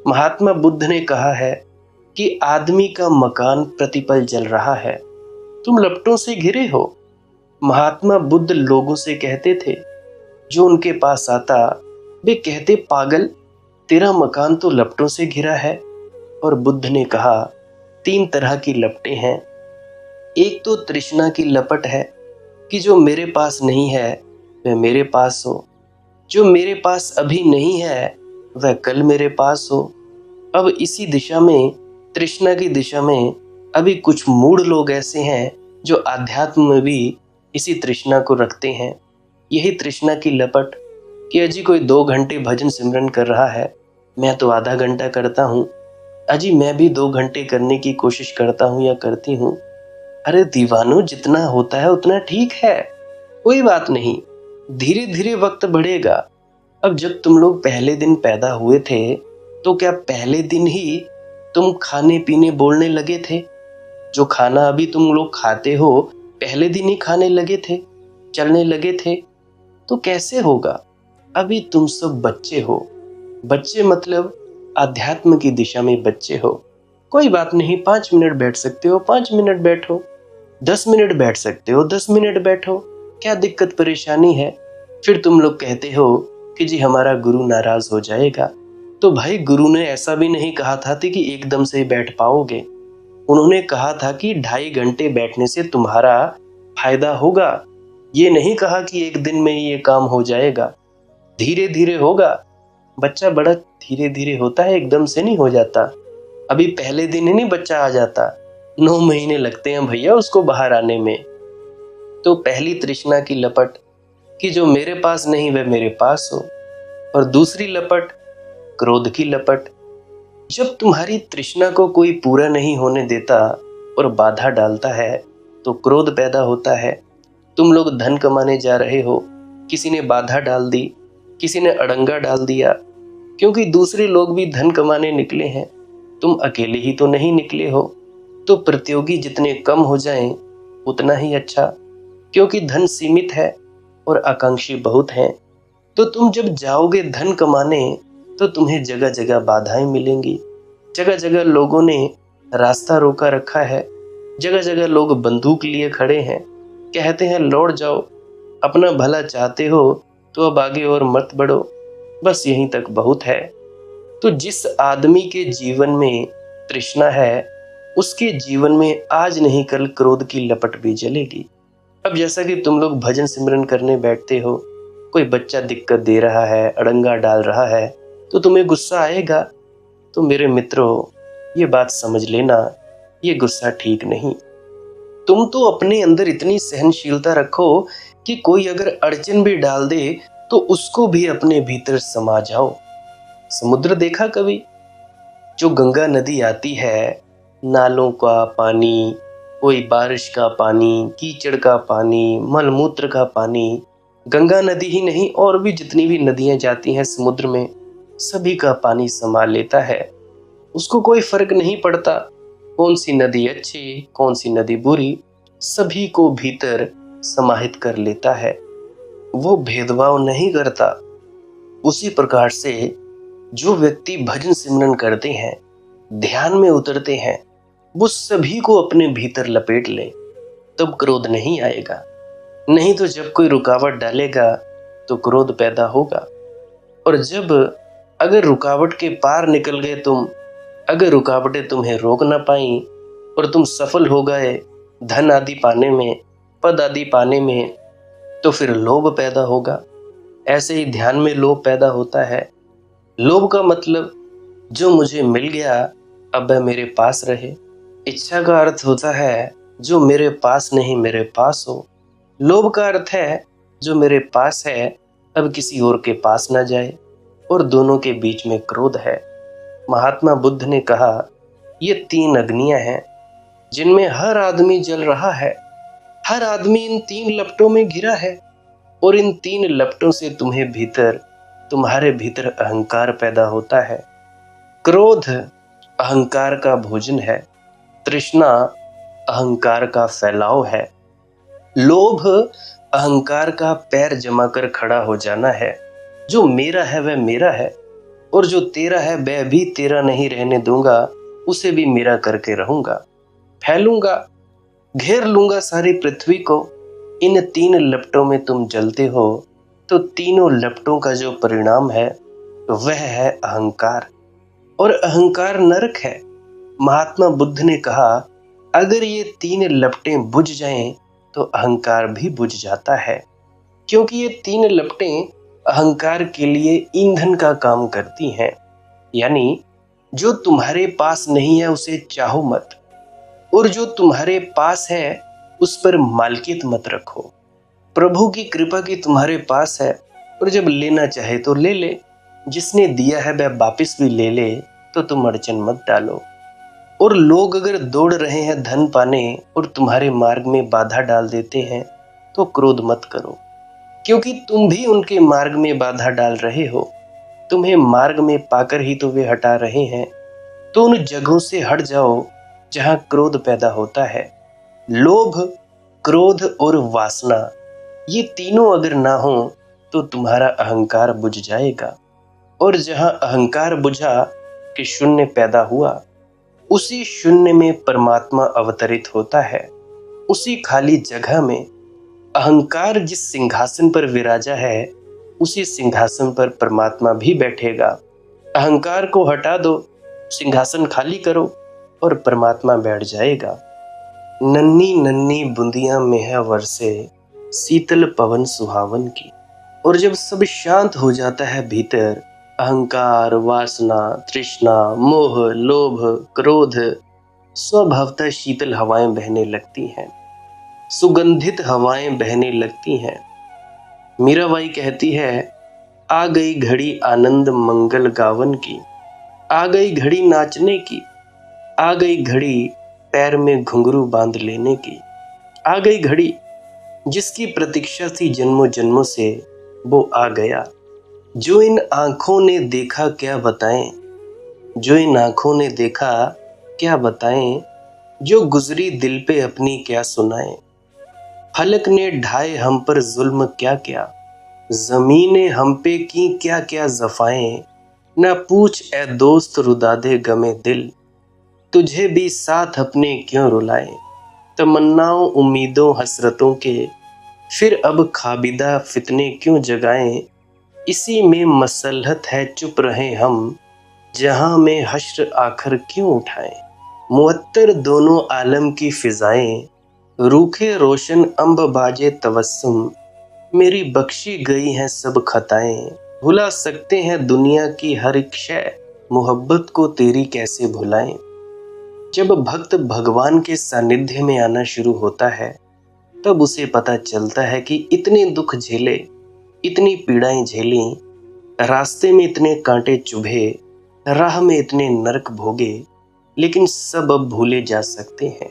महात्मा बुद्ध ने कहा है कि आदमी का मकान प्रतिपल जल रहा है, तुम लपटों से घिरे हो। महात्मा बुद्ध लोगों से कहते थे, जो उनके पास आता वे कहते, पागल तेरा मकान तो लपटों से घिरा है, और बुद्ध ने कहा, तीन तरह की लपटें हैं। एक तो तृष्णा की लपट है कि जो मेरे पास नहीं है वह मेरे पास हो, जो मेरे पास अभी नहीं है वह कल मेरे पास हो। अब इसी दिशा में, तृष्णा की दिशा में, अभी कुछ मूढ़ लोग ऐसे हैं जो आध्यात्म में भी इसी तृष्णा को रखते हैं। यही तृष्णा की लपट कि अजी कोई 2 घंटे भजन सिमरन कर रहा है, मैं तो आधा घंटा करता हूँ। अजी मैं भी 2 घंटे करने की कोशिश करता हूँ या करती हूँ। अरे दीवानो, जितना होता है उतना ठीक है, कोई बात नहीं, धीरे धीरे वक्त बढ़ेगा। अब जब तुम लोग पहले दिन पैदा हुए थे तो क्या पहले दिन ही तुम खाने पीने बोलने लगे थे? जो खाना अभी तुम लोग खाते हो पहले दिन ही खाने लगे थे, चलने लगे थे? तो कैसे होगा? अभी तुम सब बच्चे हो। बच्चे मतलब आध्यात्म की दिशा में बच्चे हो। कोई बात नहीं, 5 मिनट बैठ सकते हो 5 मिनट बैठो, 10 मिनट बैठ सकते हो 10 मिनट बैठो, क्या दिक्कत परेशानी है? फिर तुम लोग कहते हो कि जी हमारा गुरु नाराज हो जाएगा। तो भाई गुरु ने ऐसा भी नहीं कहा था कि एकदम से बैठ पाओगे। उन्होंने कहा था कि 2.5 घंटे बैठने से तुम्हारा फायदा होगा। ये नहीं कहा कि एक दिन में ये काम हो जाएगा, धीरे धीरे होगा। बच्चा बड़ा धीरे धीरे होता है, एकदम से नहीं हो जाता। अभी पहले दिन ही नहीं बच्चा आ जाता, 9 महीने लगते हैं भैया उसको बाहर आने में। तो पहली तृष्णा की लपट कि जो मेरे पास नहीं वह मेरे पास हो, और दूसरी लपट क्रोध की लपट। जब तुम्हारी तृष्णा को कोई पूरा नहीं होने देता और बाधा डालता है तो क्रोध पैदा होता है। तुम लोग धन कमाने जा रहे हो, किसी ने बाधा डाल दी, किसी ने अड़ंगा डाल दिया, क्योंकि दूसरे लोग भी धन कमाने निकले हैं, तुम अकेले ही तो नहीं निकले हो। तो प्रतियोगी जितने कम हो जाएं उतना ही अच्छा, क्योंकि धन सीमित है और आकांक्षी बहुत हैं। तो तुम जब जाओगे धन कमाने तो तुम्हें जगह जगह बाधाएं मिलेंगी। जगह जगह लोगों ने रास्ता रोका रखा है, जगह जगह लोग बंदूक लिए खड़े हैं, कहते हैं लौट जाओ, अपना भला चाहते हो तो अब आगे और मत बढ़ो, बस यहीं तक बहुत है। तो जिस आदमी के जीवन में तृष्णा है उसके जीवन में आज नहीं कल क्रोध की लपट भी जलेगी। अब जैसा कि तुम लोग भजन सिमरन करने बैठते हो, कोई बच्चा दिक्कत दे रहा है, अड़ंगा डाल रहा है, तो तुम्हें गुस्सा आएगा। तो मेरे मित्रों, ये बात समझ लेना, ये गुस्सा ठीक नहीं। तुम तो अपने अंदर इतनी सहनशीलता रखो कि कोई अगर अड़चन भी डाल दे तो उसको भी अपने भीतर समा जाओ। समुद्र देखा कभी? जो गंगा नदी आती है, नालों का पानी, कोई बारिश का पानी, कीचड़ का पानी, मलमूत्र का पानी, गंगा नदी ही नहीं और भी जितनी भी नदियां जाती हैं समुद्र में, सभी का पानी समा लेता है। उसको कोई फर्क नहीं पड़ता कौन सी नदी अच्छी कौन सी नदी बुरी, सभी को भीतर समाहित कर लेता है। वो भेदभाव नहीं करता। उसी प्रकार से जो व्यक्ति भजन सिमरन करते हैं, ध्यान में उतरते हैं, वो सभी को अपने भीतर लपेट ले, तब क्रोध नहीं आएगा। नहीं तो जब कोई रुकावट डालेगा तो क्रोध पैदा होगा। और जब अगर रुकावट के पार निकल गए तुम, अगर रुकावटें तुम्हें रोक ना पाई और तुम सफल हो गए धन आदि पाने में, पद आदि पाने में, तो फिर लोभ पैदा होगा। ऐसे ही ध्यान में लोभ पैदा होता है। लोभ का मतलब जो मुझे मिल गया अब वह मेरे पास रहे। इच्छा का अर्थ होता है जो मेरे पास नहीं मेरे पास हो। लोभ का अर्थ है जो मेरे पास है अब किसी और के पास ना जाए। और दोनों के बीच में क्रोध है। महात्मा बुद्ध ने कहा, ये 3 अग्नियां हैं जिनमें हर आदमी जल रहा है। हर आदमी इन 3 लपटों में घिरा है और इन 3 लपटों से तुम्हारे भीतर अहंकार पैदा होता है। क्रोध अहंकार का भोजन है, तृष्णा अहंकार का फैलाव है, लोभ अहंकार का पैर जमाकर खड़ा हो जाना है। जो मेरा है वह मेरा है और जो तेरा है वह भी तेरा नहीं रहने दूंगा, उसे भी मेरा करके रहूंगा, फैलूंगा, घेर लूंगा सारी पृथ्वी को। इन 3 लपटों में तुम जलते हो तो तीनों लपटों का जो परिणाम है वह है अहंकार। और अहंकार नरक है। महात्मा बुद्ध ने कहा, अगर ये 3 लपटें बुझ जाएं तो अहंकार भी बुझ जाता है, क्योंकि ये 3 लपटें अहंकार के लिए ईंधन का काम करती हैं। यानी जो तुम्हारे पास नहीं है उसे चाहो मत, और जो तुम्हारे पास है उस पर मालकियत मत रखो। प्रभु की कृपा की तुम्हारे पास है, और जब लेना चाहे तो ले ले। जिसने दिया है वह वापस भी ले ले, तो तुम अड़चन मत डालो। और लोग अगर दौड़ रहे हैं धन पाने और तुम्हारे मार्ग में बाधा डाल देते हैं, तो क्रोध मत करो, क्योंकि तुम भी उनके मार्ग में बाधा डाल रहे हो। तुम्हें मार्ग में पाकर ही तो वे हटा रहे हैं। तो उन जगहों से हट जाओ जहां क्रोध पैदा होता है। लोभ, क्रोध और वासना, ये तीनों अगर ना हो तो तुम्हारा अहंकार बुझ जाएगा। और जहां अहंकार बुझा कि शून्य पैदा हुआ, उसी शून्य में परमात्मा अवतरित होता है। उसी खाली जगह में अहंकार जिस सिंहासन पर विराजा है, उसी सिंहासन पर परमात्मा भी बैठेगा। अहंकार को हटा दो, सिंहासन खाली करो, और परमात्मा बैठ जाएगा। नन्ही नन्ही बूंदियां में है वर्षे, शीतल पवन सुहावन की। और जब सब शांत हो जाता है भीतर, अहंकार, वासना, तृष्णा, मोह, लोभ, क्रोध, स्वभावतः शीतल हवाएं बहने लगती हैं, सुगंधित हवाएं बहने लगती हैं। मीराबाई कहती है, आ गई घड़ी आनंद मंगल गावन की, आ गई घड़ी नाचने की, आ गई घड़ी पैर में घुंघरू बांध लेने की, आ गई घड़ी जिसकी प्रतीक्षा थी जन्मों जन्मों से, वो आ गया। जो इन आंखों ने देखा क्या बताएं, जो इन आंखों ने देखा क्या बताएं, जो गुजरी दिल पे अपनी क्या सुनाएं। फलक ने ढाए हम पर जुल्म क्या क्या, जमीने हम पे की क्या क्या जफाएं। ना पूछ ए दोस्त रुदा दे गमे दिल, तुझे भी साथ अपने क्यों रुलाएं। तमन्नाओं उम्मीदों हसरतों के, फिर अब खाबिदा फितने क्यों जगाएं। इसी में मसलहत है चुप रहे हम, जहां में हश्र आखर क्यों उठाएं। मुअत्तर दोनों आलम की फिजाएं, रूखे रोशन अंब बाजे तबस्सुम। मेरी बख्शी गई हैं सब खताएं, भुला सकते हैं दुनिया की हर एक शय, मोहब्बत को तेरी कैसे भुलाएं। जब भक्त भगवान के सानिध्य में आना शुरू होता है, तब उसे पता चलता है कि इतने दुख झेले, इतनी पीड़ाएं झेली, रास्ते में इतने कांटे चुभे, राह में इतने नरक भोगे, लेकिन सब अब भूले जा सकते हैं।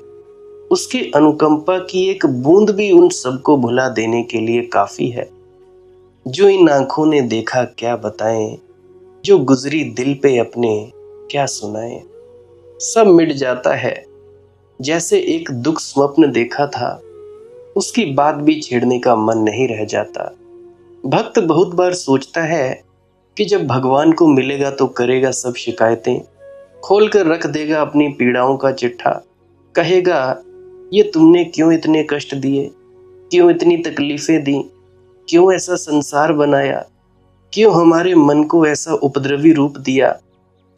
उसकी अनुकंपा की एक बूंद भी उन सबको भुला देने के लिए काफी है। जो इन आंखों ने देखा क्या बताएं, जो गुजरी दिल पे अपने क्या सुनाएं। सब मिट जाता है, जैसे एक दुख स्वप्न देखा था, उसकी बात भी छेड़ने का मन नहीं रह जाता। भक्त बहुत बार सोचता है कि जब भगवान को मिलेगा तो करेगा सब शिकायतें, खोल कर रख देगा अपनी पीड़ाओं का चिट्ठा, कहेगा ये तुमने क्यों इतने कष्ट दिए, क्यों इतनी तकलीफें दी, क्यों ऐसा संसार बनाया, क्यों हमारे मन को ऐसा उपद्रवी रूप दिया,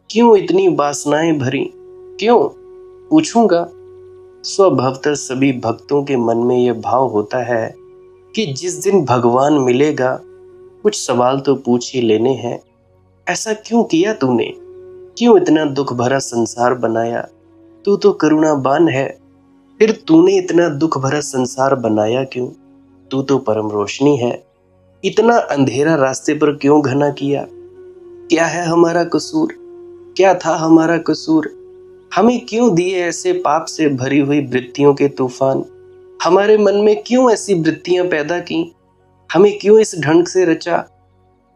क्यों इतनी वासनाएं भरी, क्यों? पूछूंगा। स्वभावतः सभी भक्तों के मन में यह भाव होता है कि जिस दिन भगवान मिलेगा कुछ सवाल तो पूछ ही लेने हैं। ऐसा क्यों किया तूने, क्यों इतना दुख भरा संसार बनाया, तू तो करुणावान है, फिर तूने इतना दुख भरा संसार बनाया क्यों, तू तो परम रोशनी है, इतना अंधेरा रास्ते पर क्यों घना किया। क्या है हमारा कसूर, क्या था हमारा कसूर, हमें क्यों दिए ऐसे पाप से भरी हुई वृत्तियों के तूफान, हमारे मन में क्यों ऐसी वृत्तियां पैदा की, हमें क्यों इस ढंग से रचा।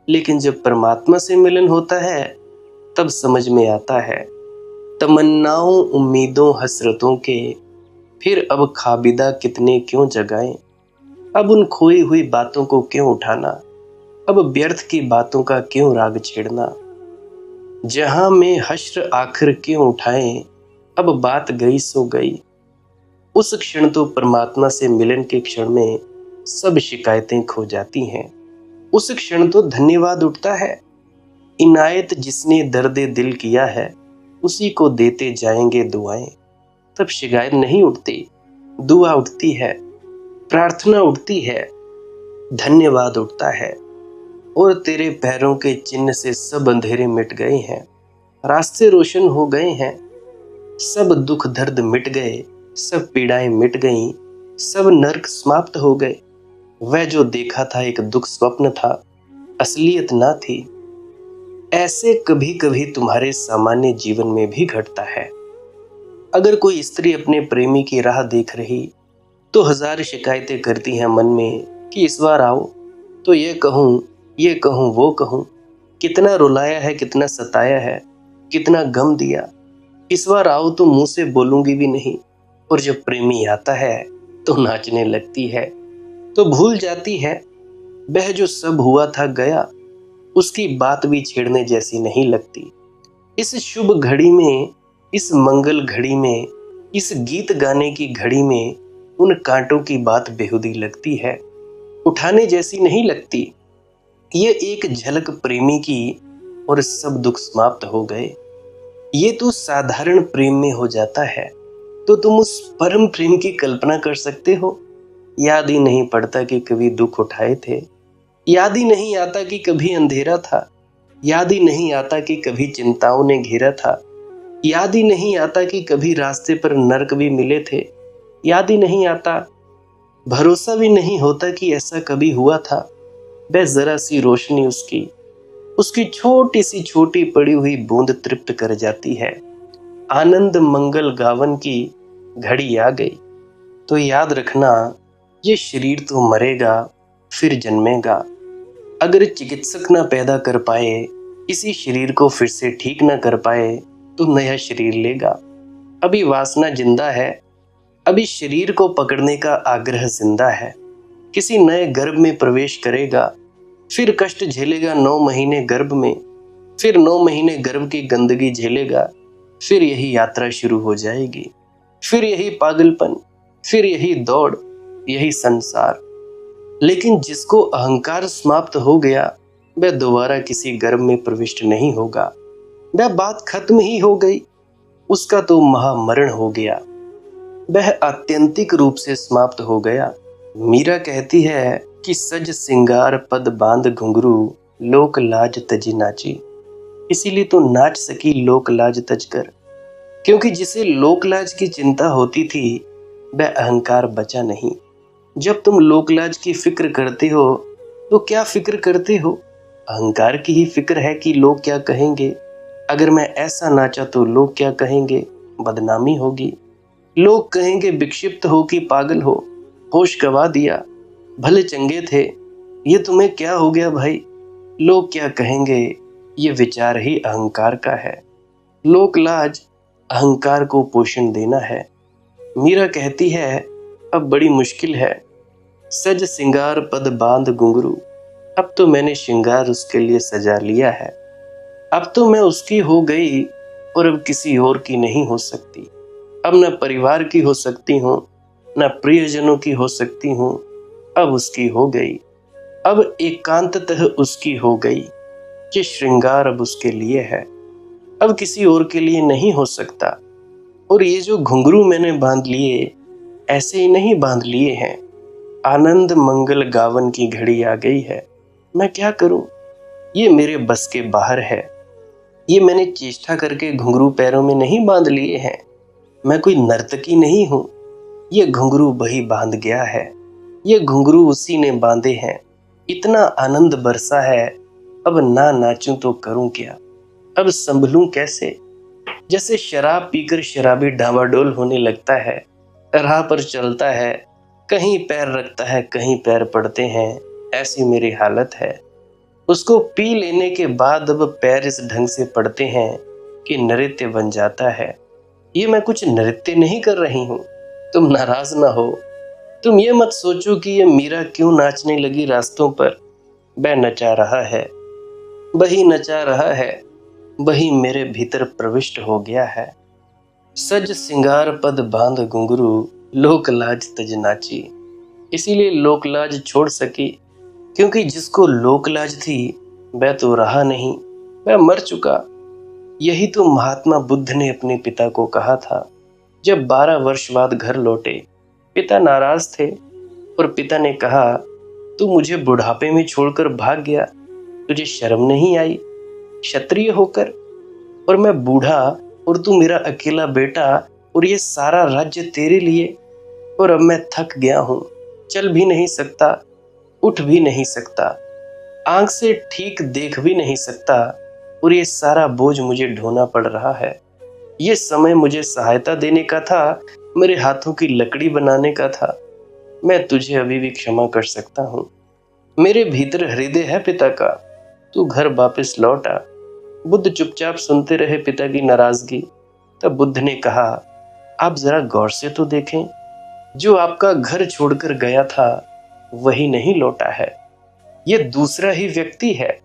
लेकिन जब परमात्मा से मिलन होता है तब समझ में आता है, तमन्नाओं उम्मीदों हसरतों के, फिर अब खाबिदा कितने क्यों जगाएं। अब उन खोई हुई बातों को क्यों उठाना, अब व्यर्थ की बातों का क्यों राग छेड़ना। जहां में हश्र आखिर क्यों उठाएं, अब बात गई सो गई। उस क्षण तो परमात्मा से मिलन के क्षण में सब शिकायतें खो जाती हैं। उस क्षण तो धन्यवाद उठता है। इनायत जिसने दर्दे दिल किया है, उसी को देते जाएंगे दुआएं। तब शिकायत नहीं उठती, दुआ उठती है, प्रार्थना उठती है, धन्यवाद उठता है। और तेरे पैरों के चिन्ह से सब अंधेरे मिट गए हैं, रास्ते रोशन हो गए हैं। सब दुख दर्द मिट गए, सब पीड़ाएं मिट गईं, सब नर्क समाप्त हो गए। वह जो देखा था एक दुख स्वप्न था, असलियत ना थी। ऐसे कभी कभी तुम्हारे सामान्य जीवन में भी घटता है। अगर कोई स्त्री अपने प्रेमी की राह देख रही तो हजार शिकायतें करती हैं मन में कि इस बार आओ तो ये कहूँ वो कहूँ, कितना रुलाया है, कितना सताया है, कितना गम दिया। इस बार आओ तो मुंह से बोलूंगी भी नहीं। और जब प्रेमी आता है तो नाचने लगती है, तो भूल जाती है वह जो सब हुआ था गया, उसकी बात भी छेड़ने जैसी नहीं लगती। इस शुभ घड़ी में, इस मंगल घड़ी में, इस गीत गाने की घड़ी में उन कांटों की बात बेहुदी लगती है, उठाने जैसी नहीं लगती। ये एक झलक प्रेमी की और सब दुख समाप्त हो गए। ये तो साधारण प्रेम में हो जाता है, तो तुम उस परम प्रेम की कल्पना कर सकते हो? याद ही नहीं पड़ता कि कभी दुख उठाए थे, याद ही नहीं आता कि कभी अंधेरा था, याद ही नहीं आता कि कभी चिंताओं ने घेरा था, याद ही नहीं आता कि कभी रास्ते पर नर्क भी मिले थे, याद ही नहीं आता, भरोसा भी नहीं होता कि ऐसा कभी हुआ था। वह जरा सी रोशनी उसकी छोटी सी छोटी पड़ी हुई बूंद तृप्त कर जाती है। आनंद मंगल गावन की घड़ी आ गई। तो याद रखना, ये शरीर तो मरेगा फिर जन्मेगा। अगर चिकित्सक ना पैदा कर पाए, इसी शरीर को फिर से ठीक ना कर पाए, तो नया शरीर लेगा। अभी वासना जिंदा है, अभी शरीर को पकड़ने का आग्रह जिंदा है। किसी नए गर्भ में प्रवेश करेगा, फिर कष्ट झेलेगा 9 महीने गर्भ में, फिर 9 महीने गर्भ की गंदगी झेलेगा, फिर यही यात्रा शुरू हो जाएगी, फिर यही पागलपन, फिर यही दौड़, यही संसार। लेकिन जिसको अहंकार समाप्त हो गया, वह दोबारा किसी गर्भ में प्रविष्ट नहीं होगा। वह बात खत्म ही हो गई, उसका तो महामरण हो गया, वह आत्यंतिक रूप से समाप्त हो गया। मीरा कहती है कि सज सिंगार पद बांध घुंघरू, लोक लाज तजी नाची। इसीलिए तो नाच सकी लोक लाज तज कर, क्योंकि जिसे लोक लाज की चिंता होती थी वह अहंकार बचा नहीं। जब तुम लोकलाज की फिक्र करते हो तो क्या फिक्र करते हो? अहंकार की ही फिक्र है कि लोग क्या कहेंगे। अगर मैं ऐसा नाचा तो लोग क्या कहेंगे, बदनामी होगी। लोग कहेंगे विक्षिप्त हो कि पागल हो, होश गवा दिया, भले चंगे थे, ये तुम्हें क्या हो गया भाई, लोग क्या कहेंगे। ये विचार ही अहंकार का है। लोकलाज अहंकार को पोषण देना है। मीरा कहती है अब बड़ी मुश्किल है, सज सिंगार पद बांध घुंघरू। अब तो मैंने श्रृंगार उसके लिए सजा लिया है, अब तो मैं उसकी हो गई और अब किसी और की नहीं हो सकती। अब न परिवार की हो सकती हूँ, न प्रियजनों की हो सकती हूँ, अब उसकी हो गई। अब एकांततः उसकी हो गई। ये श्रृंगार अब उसके लिए है, अब किसी और के लिए नहीं हो सकता। और ये जो घुंघरू मैंने बांध लिए, ऐसे ही नहीं बांध लिए हैं। आनंद मंगल गावन की घड़ी आ गई है, मैं क्या करूं? ये मेरे बस के बाहर है। ये मैंने चेष्टा करके घुंघरू पैरों में नहीं बांध लिए हैं। मैं कोई नर्तकी नहीं हूं। ये घुंघरू वही बांध गया है, ये घुंघरू उसी ने बांधे हैं। इतना आनंद बरसा है, अब ना नाचूं तो करूं क्या, अब संभलूं कैसे। जैसे शराब पीकर शराबी डावाडोल होने लगता है, राह पर चलता है, कहीं पैर रखता है कहीं पैर पड़ते हैं, ऐसी मेरी हालत है। उसको पी लेने के बाद अब पैर इस ढंग से पड़ते हैं कि नृत्य बन जाता है। ये मैं कुछ नृत्य नहीं कर रही हूँ, तुम नाराज ना हो। तुम ये मत सोचो कि ये मीरा क्यों नाचने लगी रास्तों पर। वह नचा रहा है, वही नचा रहा है, वही मेरे भीतर प्रविष्ट हो गया है। सज सिंगार पद बांध घुंघरू, लोक लाज तज नाची। इसीलिए लोकलाज छोड़ सकी, क्योंकि जिसको लोकलाज थी वह तो रहा नहीं, वह मर चुका। यही तो महात्मा बुद्ध ने अपने पिता को कहा था जब 12 वर्ष बाद घर लौटे। पिता नाराज थे और पिता ने कहा, तू मुझे बुढ़ापे में छोड़कर भाग गया, तुझे शर्म नहीं आई क्षत्रिय होकर? और मैं बूढ़ा और तू मेरा अकेला बेटा, और ये सारा राज्य तेरे लिए। और अब मैं थक गया हूं, चल भी नहीं सकता, उठ भी नहीं सकता, आंख से ठीक देख भी नहीं सकता, और ये सारा बोझ मुझे ढोना पड़ रहा है। ये समय मुझे सहायता देने का था, मेरे हाथों की लकड़ी बनाने का था। मैं तुझे अभी भी क्षमा कर सकता हूँ। मेरे भीतर हृदय है पिता का, तू घर वापस लौट आ। बुद्ध चुपचाप सुनते रहे पिता की नाराजगी। तब बुद्ध ने कहा, आप जरा गौर से तो देखें, जो आपका घर छोड़कर गया था वही नहीं लौटा है, ये दूसरा ही व्यक्ति है।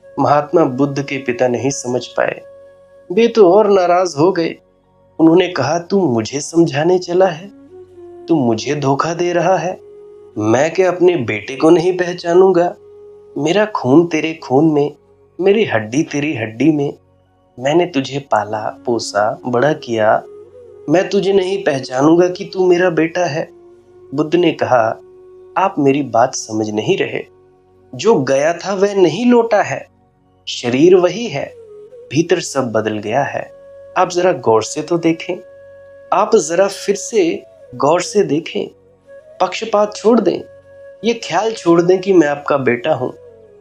महात्मा बुद्ध के पिता नहीं समझ पाए, वे तो और नाराज हो गए। उन्होंने कहा, तू मुझे समझाने चला है, तू मुझे धोखा दे रहा है। मैं क्या अपने बेटे को नहीं पहचानूंगा? मेरा खून तेरे खून में, मेरी हड्डी तेरी हड्डी में। मैंने तुझे पाला पोसा बड़ा किया, मैं तुझे नहीं पहचानूंगा कि तू मेरा बेटा है? बुद्ध ने कहा, आप मेरी बात समझ नहीं रहे। जो गया था वह नहीं लौटा है, शरीर वही है, भीतर सब बदल गया है। आप जरा गौर से तो देखें, आप जरा फिर से गौर से देखें। पक्षपात छोड़ दें, ये ख्याल छोड़ दें कि मैं आपका बेटा हूं।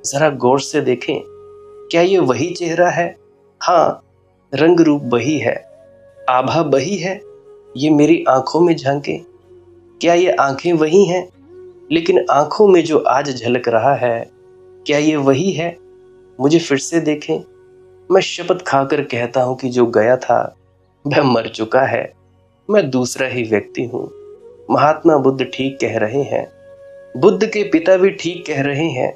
जरा गौर से देखें, क्या ये वही चेहरा है? हाँ, रंग रूप वही है, आभा वही है। ये मेरी आंखों में झांके, क्या ये आंखें वही हैं? लेकिन आंखों में जो आज झलक रहा है, क्या ये वही है? मुझे फिर से देखें। मैं शपथ खाकर कहता हूं कि जो गया था वह मर चुका है, मैं दूसरा ही व्यक्ति हूं। महात्मा बुद्ध ठीक कह रहे हैं, बुद्ध के पिता भी ठीक कह रहे हैं।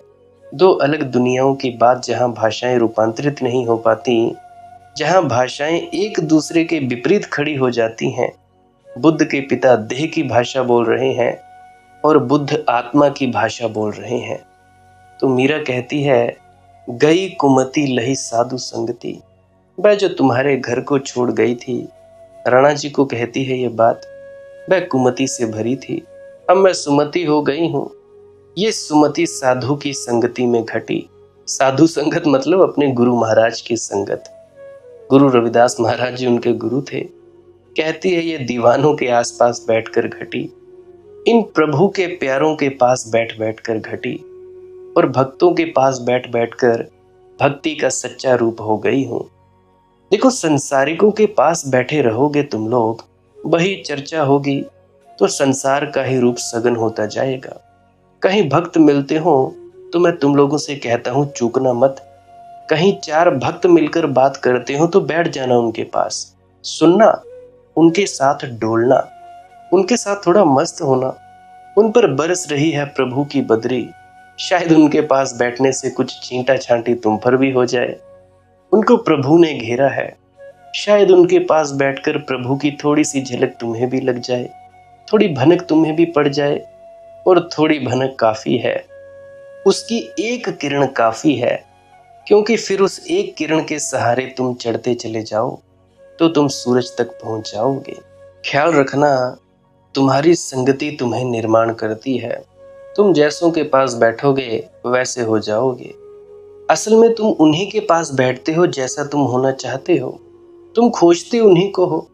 दो अलग दुनियाओं की बात, जहां भाषाएं रूपांतरित नहीं हो पाती, जहां भाषाएं एक दूसरे के विपरीत खड़ी हो जाती हैं। बुद्ध के पिता देह की भाषा बोल रहे हैं और बुद्ध आत्मा की भाषा बोल रहे हैं। तो मीरा कहती है, गई कुमति लही साधु संगति। वह जो तुम्हारे घर को छोड़ गई थी, राणा जी को कहती है ये बात, वह कुमति से भरी थी। अब मैं सुमति हो गई हूं। ये सुमति साधु की संगति में घटी। साधु संगत मतलब अपने गुरु महाराज की संगत। गुरु रविदास महाराज जी उनके गुरु थे। कहती है, ये दीवानों के आसपास बैठकर घटी, इन प्रभु के प्यारों के पास बैठ बैठकर घटी, और भक्तों के पास बैठ बैठकर भक्ति का सच्चा रूप हो गई हूं। देखो, संसारिकों के पास बैठे रहोगे तुम लोग, वही चर्चा होगी, तो संसार का ही रूप सघन होता जाएगा। कहीं भक्त मिलते हो तो मैं तुम लोगों से कहता हूं, चूकना मत। कहीं चार भक्त मिलकर बात करते हो तो बैठ जाना उनके पास, सुनना, उनके साथ डोलना, उनके साथ थोड़ा मस्त होना। उन पर बरस रही है प्रभु की बदरी, शायद उनके पास बैठने से कुछ छींटा छांटी तुम पर भी हो जाए। उनको प्रभु ने घेरा है, शायद उनके पास बैठकर प्रभु की थोड़ी सी झलक तुम्हें भी लग जाए, थोड़ी भनक तुम्हें भी पड़ जाए। और थोड़ी भनक काफी है, उसकी एक किरण काफी है, क्योंकि फिर उस एक किरण के सहारे तुम चढ़ते चले जाओ तो तुम सूरज तक पहुंच जाओगे। ख्याल रखना, तुम्हारी संगति तुम्हें निर्माण करती है। तुम जैसों के पास बैठोगे वैसे हो जाओगे। असल में तुम उन्हीं के पास बैठते हो जैसा तुम होना चाहते हो। तुम खोजते उन्हीं को हो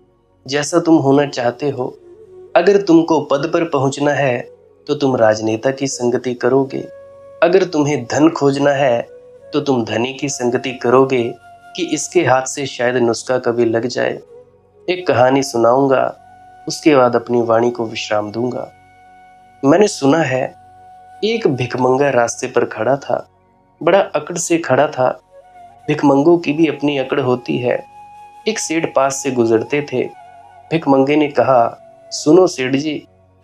जैसा तुम होना चाहते हो। अगर तुमको पद पर पहुंचना है तो तुम राजनेता की संगति करोगे। अगर तुम्हें धन खोजना है तो तुम धनी की संगति करोगे कि इसके हाथ से शायद नुस्खा कभी लग जाए। एक कहानी सुनाऊंगा, उसके बाद अपनी वाणी को विश्राम दूंगा। मैंने सुना है, एक भिखमंगा रास्ते पर खड़ा था, बड़ा अकड़ से खड़ा था। भिखमंगों की भी अपनी अकड़ होती है। एक सेठ पास से गुजरते थे। भिखमंगे ने कहा, सुनो सेठ जी,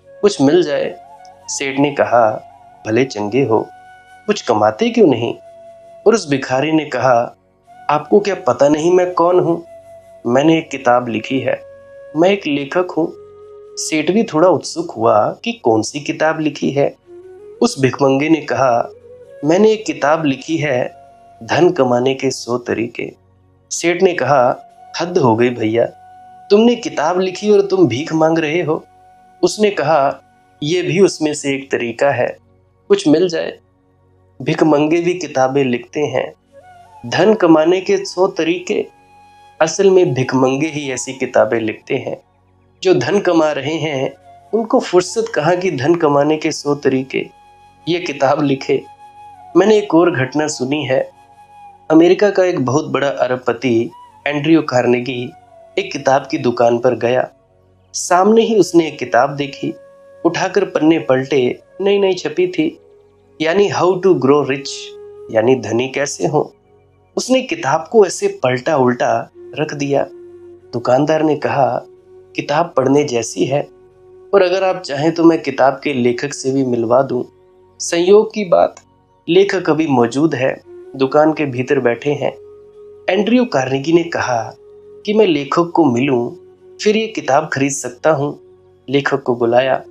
कुछ मिल जाए। सेठ ने कहा, भले चंगे हो, कुछ कमाते क्यों नहीं? और उस भिखारी ने कहा, आपको क्या पता नहीं मैं कौन हूं? मैंने एक किताब लिखी है, मैं एक लेखक हूं। सेठ भी थोड़ा उत्सुक हुआ कि कौन सी किताब लिखी है। उस भिखमंगे ने कहा, मैंने एक किताब लिखी है, धन कमाने के 100 तरीके। सेठ ने कहा, हद हो गई भैया, तुमने किताब लिखी और तुम भीख मांग रहे हो। उसने कहा, यह भी उसमें से एक तरीका है, कुछ मिल जाए। भिखमंगे भी किताबें लिखते हैं। धन कमाने के 100 तरीके, असल में भिखमंगे ही ऐसी किताबें लिखते हैं। जो धन कमा रहे हैं उनको फुर्सत कहाँ की धन कमाने के 100 तरीके ये किताब लिखे। मैंने एक और घटना सुनी है। अमेरिका का एक बहुत बड़ा अरबपति एंड्रयू कार्नेगी एक किताब की दुकान पर गया। सामने ही उसने एक किताब देखी, उठाकर पन्ने पलटे, नई नई छपी थी, यानी हाउ टू ग्रो रिच, यानी धनी कैसे हो। उसने किताब को ऐसे पलटा उल्टा रख दिया। दुकानदार ने कहा, किताब पढ़ने जैसी है, और अगर आप चाहें तो मैं किताब के लेखक से भी मिलवा दूं। संयोग की बात, लेखक अभी मौजूद है, दुकान के भीतर बैठे हैं। एंड्रयू कार्नेगी ने कहा कि मैं लेखक को मिलूं, फिर ये किताब खरीद सकता हूं। लेखक को बुलाया।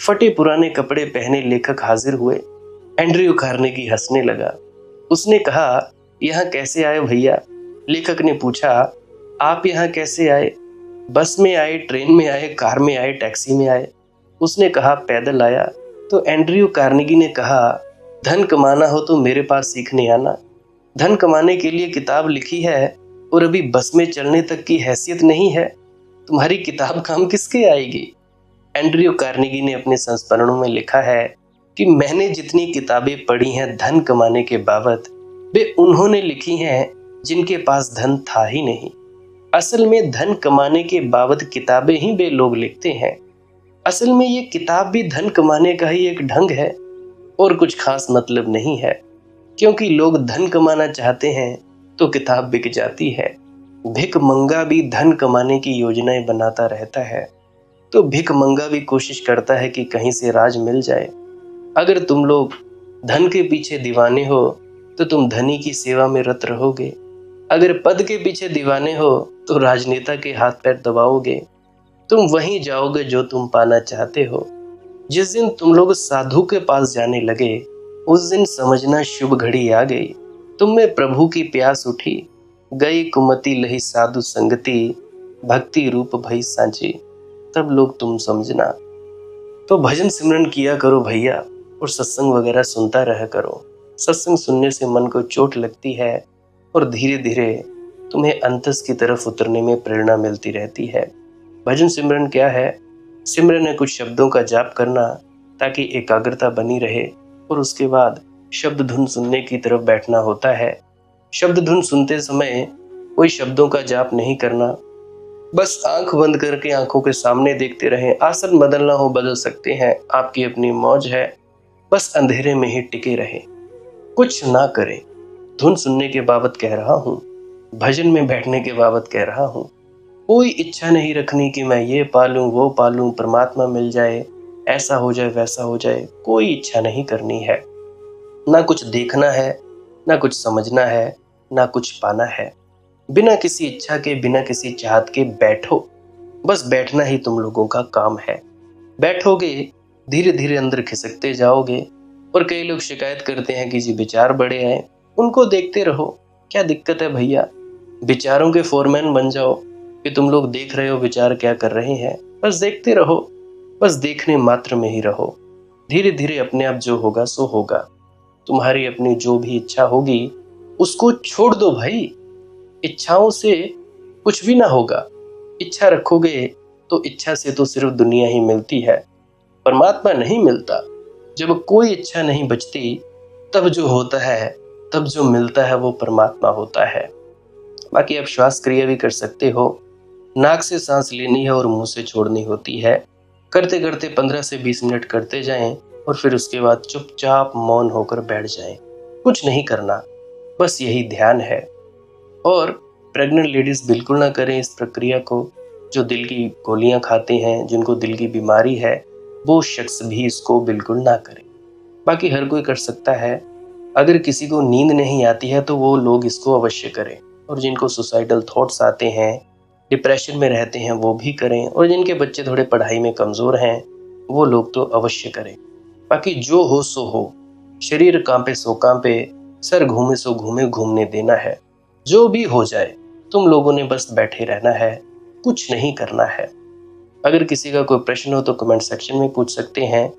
फटे पुराने कपड़े पहने लेखक हाजिर हुए। एंड्रयू कार्नेगी हंसने लगा। उसने कहा, यहाँ कैसे आए भैया? लेखक ने पूछा, आप यहाँ कैसे आए? बस में आए, ट्रेन में आए, कार में आए, टैक्सी में आए? उसने कहा, पैदल आया। तो एंड्रयू कार्नेगी ने कहा, धन कमाना हो तो मेरे पास सीखने आना। धन कमाने के लिए किताब लिखी है और अभी बस में चलने तक की हैसियत नहीं है, तुम्हारी किताब काम किसके आएगी? एंड्रयू कार्नेगी ने अपने संस्मरणों में लिखा है कि मैंने जितनी किताबें पढ़ी हैं धन कमाने के बाबत, वे उन्होंने लिखी हैं जिनके पास धन था ही नहीं। असल में धन कमाने के बाबत किताबें ही वे लोग लिखते हैं। असल में ये किताब भी धन कमाने का ही एक ढंग है, और कुछ खास मतलब नहीं है। क्योंकि लोग धन कमाना चाहते हैं तो किताब बिक जाती है। भिखमंगा भी धन कमाने की योजनाएं बनाता रहता है, तो भिखमंगा भी कोशिश करता है कि कहीं से राज मिल जाए। अगर तुम लोग धन के पीछे दीवाने हो तो तुम धनी की सेवा में रत रहोगे। अगर पद के पीछे दीवाने हो तो राजनेता के हाथ पैर दबाओगे। तुम वहीं जाओगे जो तुम पाना चाहते हो। जिस दिन तुम लोग साधु के पास जाने लगे, उस दिन समझना शुभ घड़ी आ गई। तुम में प्रभु की प्यास उठी, गई कुमति लही साधु संगति, भक्ति रूप भई सांची, तब लोग तुम समझना। तो भजन सिमरन किया करो भैया, और सत्संग वगैरह सुनता रहा करो। सत्संग सुनने से मन को चोट लगती है और धीरे धीरे तुम्हें अंतस की तरफ उतरने में प्रेरणा मिलती रहती है। भजन सिमरन क्या है? सिमरन है कुछ शब्दों का जाप करना ताकि एकाग्रता बनी रहे, और उसके बाद शब्द धुन सुनने की तरफ बैठना होता है। शब्द धुन सुनते समय कोई शब्दों का जाप नहीं करना, बस आंख बंद करके आंखों के सामने देखते रहें। आसन बदलना हो बदल सकते हैं, आपकी अपनी मौज है। बस अंधेरे में ही टिके रहें, कुछ ना करें। धुन सुनने के बाबत कह रहा हूँ, भजन में बैठने के बाबत कह रहा हूँ। कोई इच्छा नहीं रखनी कि मैं ये पालूं वो पालूं, परमात्मा मिल जाए, ऐसा हो जाए वैसा हो जाए। कोई इच्छा नहीं करनी है। ना कुछ देखना है, ना कुछ समझना है, ना कुछ पाना है। बिना किसी इच्छा के, बिना किसी चाहत के बैठो। बस बैठना ही तुम लोगों का काम है। बैठोगे, धीरे धीरे अंदर खिसकते जाओगे। और कई लोग शिकायत करते हैं कि जी विचार बड़े आए। उनको देखते रहो, क्या दिक्कत है भैया? विचारों के फोरमैन बन जाओ कि तुम लोग देख रहे हो विचार क्या कर रहे हैं। बस देखते रहो, बस देखने मात्र में ही रहो। धीरे धीरे अपने आप जो होगा सो होगा। तुम्हारी अपनी जो भी इच्छा होगी उसको छोड़ दो भाई। इच्छाओं से कुछ भी ना होगा। इच्छा रखोगे तो इच्छा से तो सिर्फ दुनिया ही मिलती है, परमात्मा नहीं मिलता। जब कोई इच्छा नहीं बचती, तब जो होता है, तब जो मिलता है वो परमात्मा होता है। बाकी आप श्वास क्रिया भी कर सकते हो। नाक से सांस लेनी है और मुंह से छोड़नी होती है। करते करते 15 से 20 मिनट करते जाएं, और फिर उसके बाद चुपचाप मौन होकर बैठ जाएं। कुछ नहीं करना, बस यही ध्यान है। और प्रेग्नेंट लेडीज बिल्कुल ना करें इस प्रक्रिया को। जो दिल की गोलियां खाते हैं, जिनको दिल की बीमारी है, वो शख्स भी इसको बिल्कुल ना करें। बाकी हर कोई कर सकता है। अगर किसी को नींद नहीं आती है तो वो लोग इसको अवश्य करें। और जिनको सुसाइडल थॉट्स आते हैं, डिप्रेशन में रहते हैं, वो भी करें। और जिनके बच्चे थोड़े पढ़ाई में कमज़ोर हैं, वो लोग तो अवश्य करें। बाकी जो हो सो हो। शरीर कांपे सो कांपे, सर घूमे सो घूमे, घूमने देना है। जो भी हो जाए, तुम लोगों ने बस बैठे रहना है, कुछ नहीं करना है। अगर किसी का कोई प्रश्न हो तो कमेंट सेक्शन में पूछ सकते हैं,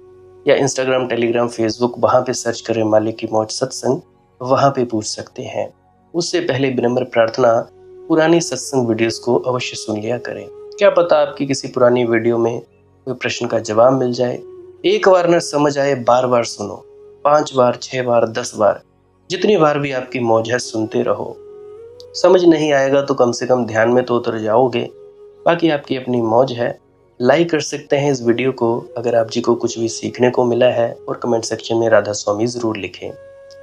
या इंस्टाग्राम, टेलीग्राम, फेसबुक वहां पे सर्च करें मालिक की मौज सत्संग, वहां पे पूछ सकते हैं। उससे पहले विनम्र प्रार्थना, पुरानी सत्संग वीडियोस को अवश्य सुन लिया करें। क्या पता आपकी किसी पुरानी वीडियो में कोई प्रश्न का जवाब मिल जाए। एक बार न समझ आए, बार बार सुनो, 5 बार, 6 बार, 10 बार, जितनी बार भी आपकी मौज है सुनते रहो। समझ नहीं आएगा तो कम से कम ध्यान में तो उतर जाओगे। बाकी आपकी अपनी मौज है। लाइक कर सकते हैं इस वीडियो को अगर आप जी को कुछ भी सीखने को मिला है, और कमेंट सेक्शन में राधा स्वामी जरूर लिखें।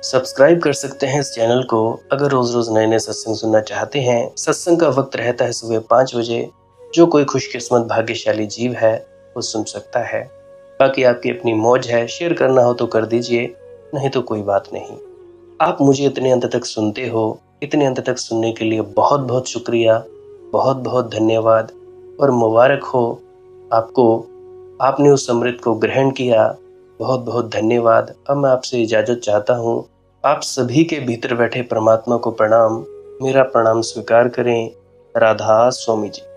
सब्सक्राइब कर सकते हैं इस चैनल को अगर रोज रोज नए नए सत्संग सुनना चाहते हैं। सत्संग का वक्त रहता है सुबह 5 बजे। जो कोई खुशकिस्मत भाग्यशाली जीव है वो सुन सकता है। बाकी आपकी अपनी मौज है, शेयर करना हो तो कर दीजिए, नहीं तो कोई बात नहीं। आप मुझे इतने अंत तक सुनते हो, इतने अंत तक सुनने के लिए बहुत बहुत शुक्रिया, बहुत बहुत धन्यवाद, और मुबारक हो आपको। आपने उस अमृत को ग्रहण किया, बहुत बहुत धन्यवाद। अब मैं आपसे इजाजत चाहता हूँ। आप सभी के भीतर बैठे परमात्मा को प्रणाम, मेरा प्रणाम स्वीकार करें। राधा स्वामी जी।